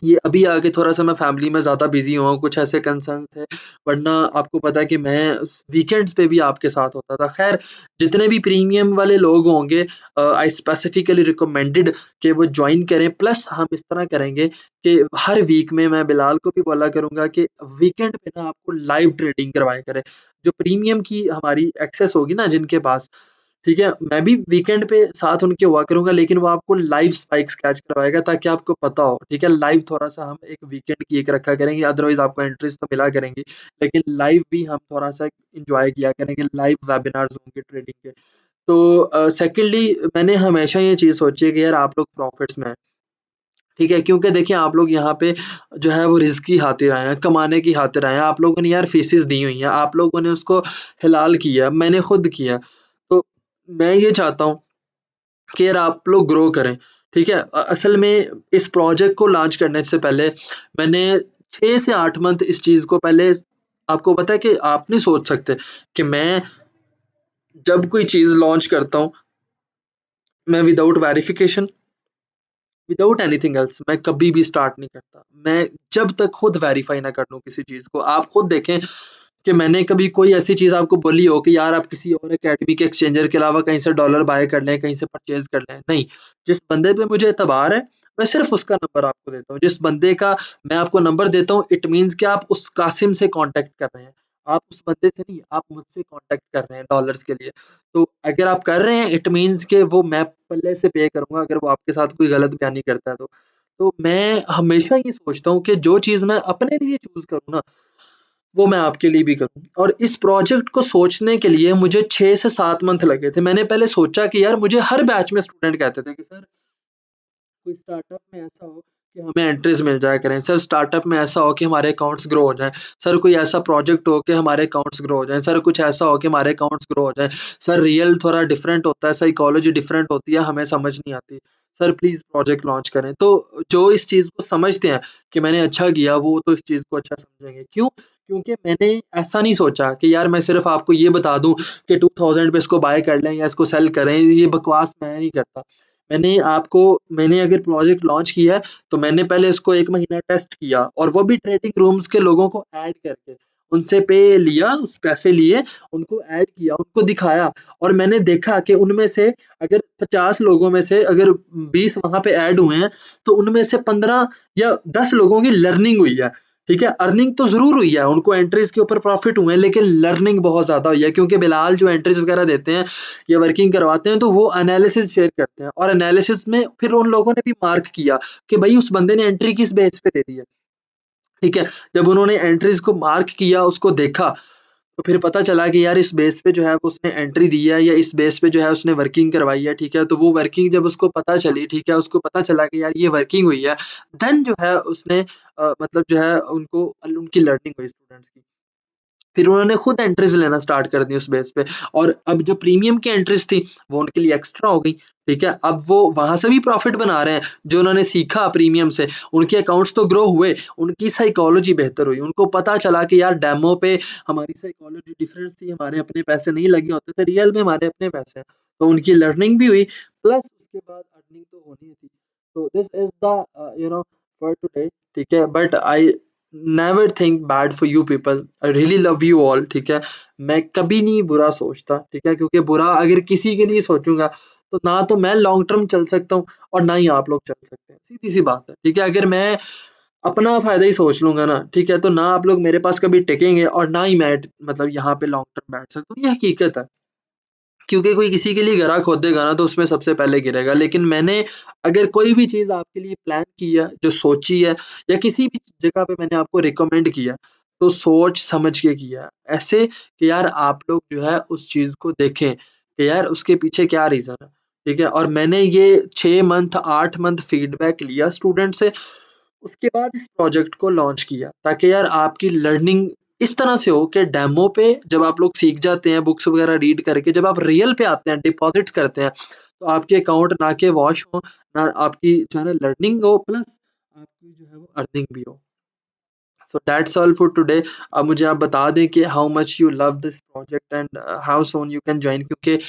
ये अभी आके थोड़ा-सा मैं फैमिली में ज़्यादा बिज़ी हुआ हूँ, कुछ ऐसे कंसर्न्स थे, वरना आपको पता है कि मैं वीकेंड्स पे भी आपके साथ होता था। ख़ैर, जितने भी प्रीमियम वाले लोग होंगे, आई स्पेसिफिकली रिकमेंडेड कि वो जॉइन करें, प्लस हम इस तरह करेंगे कि हर वीक में मैं बिलाल को भी बोला करूँगा कि वीकेंड पे ना आपको लाइव ट्रेडिंग करवाया करें। जो प्रीमियम की हमारी एक्सेस होगी ना जिनके पास, ठीक है? मैं भी वीकेंड पे साथ उनके हुआ करूँगा, लेकिन वो आपको लाइव स्पाइक्स कैच करवाएगा ताकि आपको पता हो, ठीक है? लाइव थोड़ा-सा हम एक वीकेंड की एक रखा करेंगे, अदरवाइज़ आपको एंट्रीज़ तो मिला करेंगी, लेकिन लाइव भी हम थोड़ा-सा एन्जॉय किया करेंगे, लाइव वेबिनार्स होंगे ट्रेडिंग के। तो सेकंडली मैंने हमेशा ये चीज़ सोची है कि यार, आप लोग प्रॉफ़िट्स में हैं, ठीक है? क्योंकि देखिए, आप लोग यहाँ पे जो है वो रिज़्क की खातिर आए हैं, कमाने की खातिर आए हैं। आप लोगों ने यार फ़ीसेस दी हुई हैं, आप लोगों ने उसको हलाल किया, मैंने खुद किया। तो मैं ये चाहता हूँ कि यार, आप लोग ग्रो करें, ठीक है? असल में इस प्रोजेक्ट को लॉन्च करने से पहले मैंने 6 से 8 मंथ इस चीज़ को पहले, आपको पता है कि आप नहीं सोच सकते कि मैं जब कोई चीज़ लॉन्च करता हूँ, मैं without verification, without anything else मैं कभी भी स्टार्ट नहीं करता। मैं जब तक खुद वेरीफ़ाई ना कर लूँ किसी चीज़ को। आप खुद देखें, कि मैंने कभी कोई ऐसी चीज़ आपको बोली हो कि यार आप किसी और अकेडमी के एक्सचेंजर के अलावा कहीं से डॉलर बाय कर लें, कहीं से परचेज़ कर लें, नहीं। जिस बंदे पे मुझे एतबार है, मैं सिर्फ़ उसका नंबर आपको देता हूँ। जिस बंदे का मैं आपको नंबर देता हूँ, इट मीन्स कि आप उस कासिम से कॉन्टैक्ट कर रहे हैं। आप उस बंदे से नहीं, आप मुझसे कॉन्टैक्ट कर रहे हैं डॉलर्स के लिए। तो अगर आप कर रहे हैं, इट मीन्स कि वो मैं पल्ले से पे करूँगा अगर वो आपके साथ कोई गलत बयानी करता है तो। तो मैं हमेशा ये सोचता हूँ कि जो चीज़ मैं अपने लिए चूज़ करूँ ना, वो मैं आपके लिए भी करूँ। और इस प्रोजेक्ट को सोचने के लिए मुझे 6 से 7 मंथ लगे थे। मैंने पहले सोचा कि यार मुझे हर बैच में स्टूडेंट कहते थे कि सर कोई स्टार्टअप में ऐसा हो कि हमें एंट्रीज मिल जाया करें। सर स्टार्टअप में ऐसा हो कि हमारे अकाउंट्स ग्रो हो जाएँ। सर कोई ऐसा प्रोजेक्ट हो कि हमारे अकाउंट्स ग्रो हो जाएँ। सर कुछ ऐसा हो कि हमारे अकाउंट्स ग्रो हो जाएँ। सर रियल थोड़ा डिफरेंट होता है, साइकोलॉजी डिफरेंट होती है, हमें समझ नहीं आती। सर प्लीज़ प्रोजेक्ट लॉन्च करें। तो जो इस चीज़ को समझते हैं कि मैंने अच्छा किया, वो तो इस चीज़ को अच्छा समझेंगे। क्यों? क्योंकि मैंने ऐसा नहीं सोचा कि यार मैं सिर्फ़ आपको ये बता दूँ कि 2000 पे इसको बाय कर लें या इसको सेल करें, ये बकवास मैं नहीं करता। मैंने अगर प्रोजेक्ट लॉन्च किया है, तो मैंने पहले इसको 1 महीना टेस्ट किया और वो भी ट्रेडिंग रूम्स के लोगों को ऐड करके। उनसे पे लिया, उस पैसे लिए, उनको ऐड किया, उनको दिखाया और मैंने देखा कि उनमें से अगर 50 लोगों में से अगर 20 वहाँ पे ऐड हुए हैं, तो उनमें से 15 या 10 लोगों की लर्निंग हुई है। ठीक है? अर्निंग तो ज़रूर हुई है, उनको एंट्रीज़ के ऊपर प्रॉफ़िट हुए हैं, लेकिन लर्निंग बहुत ज़्यादा हुई है क्योंकि बिलाल जो एंट्रीज़ वगैरह देते हैं या वर्किंग करवाते हैं तो वो एनालिसिस शेयर करते हैं और एनालिसिस में फिर उन लोगों ने भी मार्क किया कि भाई उस बंदे ने एंट्री किस बेस पे दे दी है। ठीक है? जब उन्होंने एंट्रीज़ को मार्क किया, उसको देखा, तो फिर पता चला कि यार इस बेस पे जो है वो उसने एंट्री दी है या इस बेस पे जो है उसने वर्किंग करवाई है, ठीक है? तो वो वर्किंग जब उसको पता चली, ठीक है? उसको पता चला कि यार ये वर्किंग हुई है, देन जो है उसने मतलब जो है उनकी लर्निंग हुई स्टूडेंट्स की। फिर उन्होंने खुद एंट्रीज़ लेना स्टार्ट कर दी उस बेस पे और अब जो प्रीमियम की एंट्रीज़ थी, वो उनके लिए एक्स्ट्रा हो गई, ठीक है? अब वो वहाँ से भी प्रॉफ़िट बना रहे हैं, जो उन्होंने सीखा प्रीमियम से, उनके अकाउंट्स तो ग्रो हुए, उनकी साइकोलॉजी बेहतर हुई, उनको पता चला कि यार डेमो पे हमारी साइकोलॉजी डिफरेंस थी, हमारे अपने पैसे नहीं लगे होते थे, रियल में हमारे अपने पैसे हैं। तो उनकी लर्निंग भी हुई, प्लस उसके बाद अर्निंग तो होनी ही थी। तो this is the for today, ठीक है? But I never think bad for you people, I really love you all, ठीक है? मैं कभी नहीं बुरा सोचता, ठीक है? क्योंकि बुरा अगर किसी के लिए सोचूँगा, तो ना तो मैं लॉन्ग टर्म चल सकता हूँ और ना ही आप लोग चल सकते हैं, सीधी-सी बात है, ठीक है? अगर मैं अपना फ़ायदा ही सोच लूँगा ना, ठीक है? तो ना आप लोग मेरे पास कभी टिकेंगे और ना ही मैं मतलब यहाँ पे लॉन्ग टर्म बैठ सकता हूँ, ये हकीकत है। क्योंकि कोई किसी के लिए गड़ा खोदेगा ना तो उसमें सबसे पहले गिरेगा। लेकिन मैंने अगर कोई भी चीज़ आपके लिए प्लान की है, जो सोची है या किसी भी जगह पे मैंने आपको रिकमेंड किया, तो सोच समझ के किया है। ऐसे कि यार आप लोग जो है उस चीज़ को देखें कि यार उसके पीछे क्या रीज़न है, ठीक है? और मैंने ये 6 मंथ, 8 मंथ फीडबैक लिया स्टूडेंट से, उसके बाद इस प्रोजेक्ट को लॉन्च किया ताकि यार आपकी लर्निंग इस तरह से हो कि डेमो पे जब आप लोग सीख जाते हैं बुक्स वगैरह रीड करके जब आप रियल पे आते हैं डिपॉजिट्स करते हैं तो आपके अकाउंट ना के वॉश हो ना आपकी जो है ना लर्निंग हो प्लस आपकी जो है वो अर्निंग भी हो। So that's all for today. अब मुझे आप बता दें कि how much you love this project and how soon you can join क्योंकि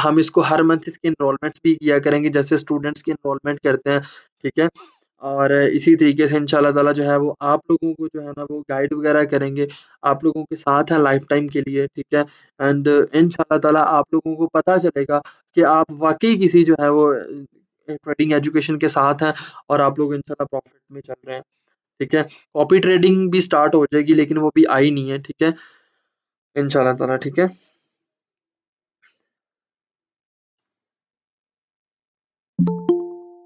हम इसको हर मंथ इसकी एनरोलमेंट्स भी किया करेंगे जैसे स्टूडेंट्स की एनरोलमेंट करते हैं, ठीक है? और इसी तरीके से इंशाल्लाह ताला जो है वो आप लोगों को जो है ना वो गाइड वगैरह करेंगे, आप लोगों के साथ हैं लाइफ टाइम के लिए, ठीक है? एंड इंशाल्लाह ताला आप लोगों को पता चलेगा कि आप वाक़ई किसी जो है वो ट्रेडिंग एजुकेशन के साथ हैं और आप लोग इंशाल्लाह प्रॉफ़िट में चल रहे हैं। ठीक है? कॉपी ट्रेडिंग भी स्टार्ट हो जाएगी लेकिन वो भी आई नहीं है, ठीक है? इंशाल्लाह ताला, ठीक है?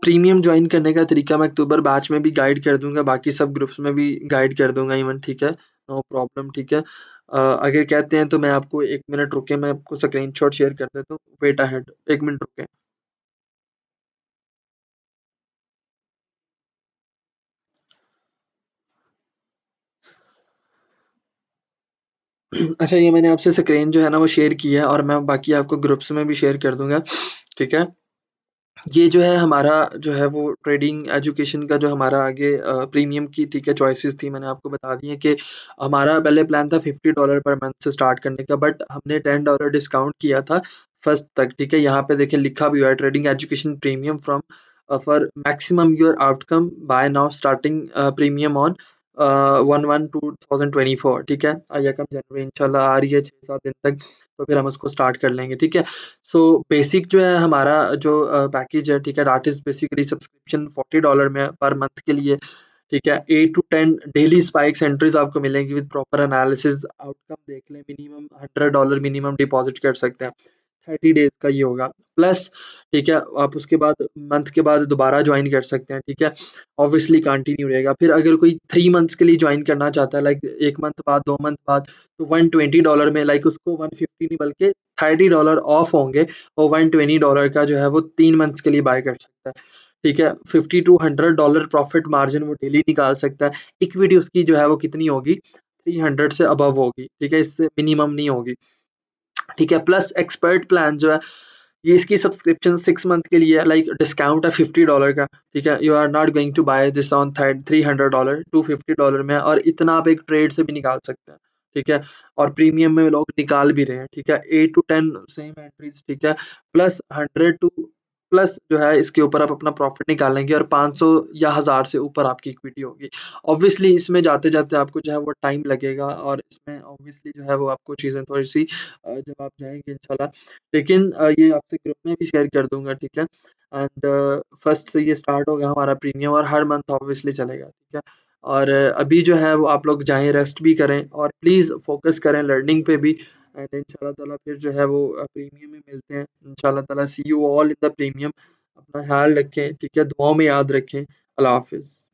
प्रीमियम जॉइन करने का तरीका मैं अक्टूबर बैच में भी गाइड कर दूँगा, बाकी सब ग्रुप्स में भी गाइड कर दूँगा इवन, ठीक है? नो प्रॉब्लम, ठीक है? अगर कहते हैं तो मैं आपको 1 मिनट रुकिए, मैं आपको स्क्रीनशॉट शेयर कर देता हूँ। वेट अहेड 1 मिनट रुकिए। अच्छा ये मैंने आपसे स्क्रीन जो है ना वो शेयर की है और मैं बाकी आपको ग्रुप्स में भी शेयर कर दूँगा, ठीक है? ये जो है हमारा जो है वो ट्रेडिंग एजुकेशन का जो हमारा आगे प्रीमियम की ठीक है चॉइसेस थी मैंने आपको बता दी है कि हमारा पहले प्लान था $50 पर मंथ से स्टार्ट करने का बट हमने $10 डिस्काउंट किया था फर्स्ट तक, ठीक है? यहाँ पे देखिए लिखा भी हुआ है trading education premium from for maximum your outcome buy now starting premium on 1/1/2024, ठीक है? या कम जनवरी इंशाल्लाह आ रही है 6-7 दिन तक, तो फिर हम उसको स्टार्ट कर लेंगे, ठीक है? सो बेसिक जो है हमारा जो पैकेज है, ठीक है? दैट इज़ बेसिकली सब्सक्रिप्शन $40 में पर मंथ के लिए, ठीक है? 8 टू 10 डेली स्पाइक्स एंट्रीज़ आपको मिलेंगी विद प्रॉपर एनालिसिस, आउटकम देख लें, मिनिमम $100 मिनिमम डिपॉज़िट कर सकते हैं। 30 डेज़ का ये होगा। प्लस, ठीक है, आप उसके बाद मंथ के बाद दोबारा जॉइन कर सकते हैं, ठीक है? ऑब्वियसली कंटिन्यू रहेगा। फिर अगर कोई 3 मंथ्स के लिए जॉइन करना चाहता है, लाइक 1 मंथ बाद, 2 मंथ बाद, तो $120 में, लाइक उसको 150 नहीं बल्कि $30 ऑफ होंगे, और $120 का जो है वो 3 मंथ्स के लिए बाय कर सकता है, ठीक है? $50 टू $100 प्रॉफिट मार्जिन वो डेली निकाल सकता है। इक्विटी उसकी जो है वो कितनी होगी? 300 से अबव होगी, ठीक है? इससे मिनिमम नहीं होगी, ठीक है? प्लस एक्सपर्ट प्लान जो है, ये इसकी सब्सक्रिप्शन 6 मंथ के लिए है, लाइक डिस्काउंट है $50 का, ठीक है? You are not going to buy this on third $300, $250 में, और इतना आप एक ट्रेड से भी निकाल सकते हैं, ठीक है? और प्रीमियम में लोग निकाल भी रहे हैं, ठीक है? 8 टू 10 सेम एंट्रीज, ठीक है? प्लस 100 टू प्लस जो है इसके ऊपर आप अपना प्रॉफिट निकालेंगे, और 500 या 1000 से ऊपर आपकी इक्विटी होगी। ऑब्वियसली इसमें जाते-जाते आपको जो है वो टाइम लगेगा, और इसमें ऑब्वियसली जो है वो आपको चीज़ें थोड़ी-सी जब आप जाएँगे इंशाल्लाह, लेकिन ये आपसे ग्रुप में भी शेयर कर दूँगा, ठीक है? एंड फर्स्ट से ये स्टार्ट होगा हमारा प्रीमियम, और हर मंथ ऑब्वियसली चलेगा, ठीक है? और अभी जो है वो आप लोग जाएँ, रेस्ट भी करें, और प्लीज़ फ़ोकस करें लर्निंग पे भी, एंड इंशाल्लाह ताला फिर जो है वो प्रीमियम में मिलते हैं। इंशाल्लाह ताला see you all in the premium. अपना ख़्याल रखें, ठीक है? दुआओं में याद रखें। अल्लाह हाफ़िज़।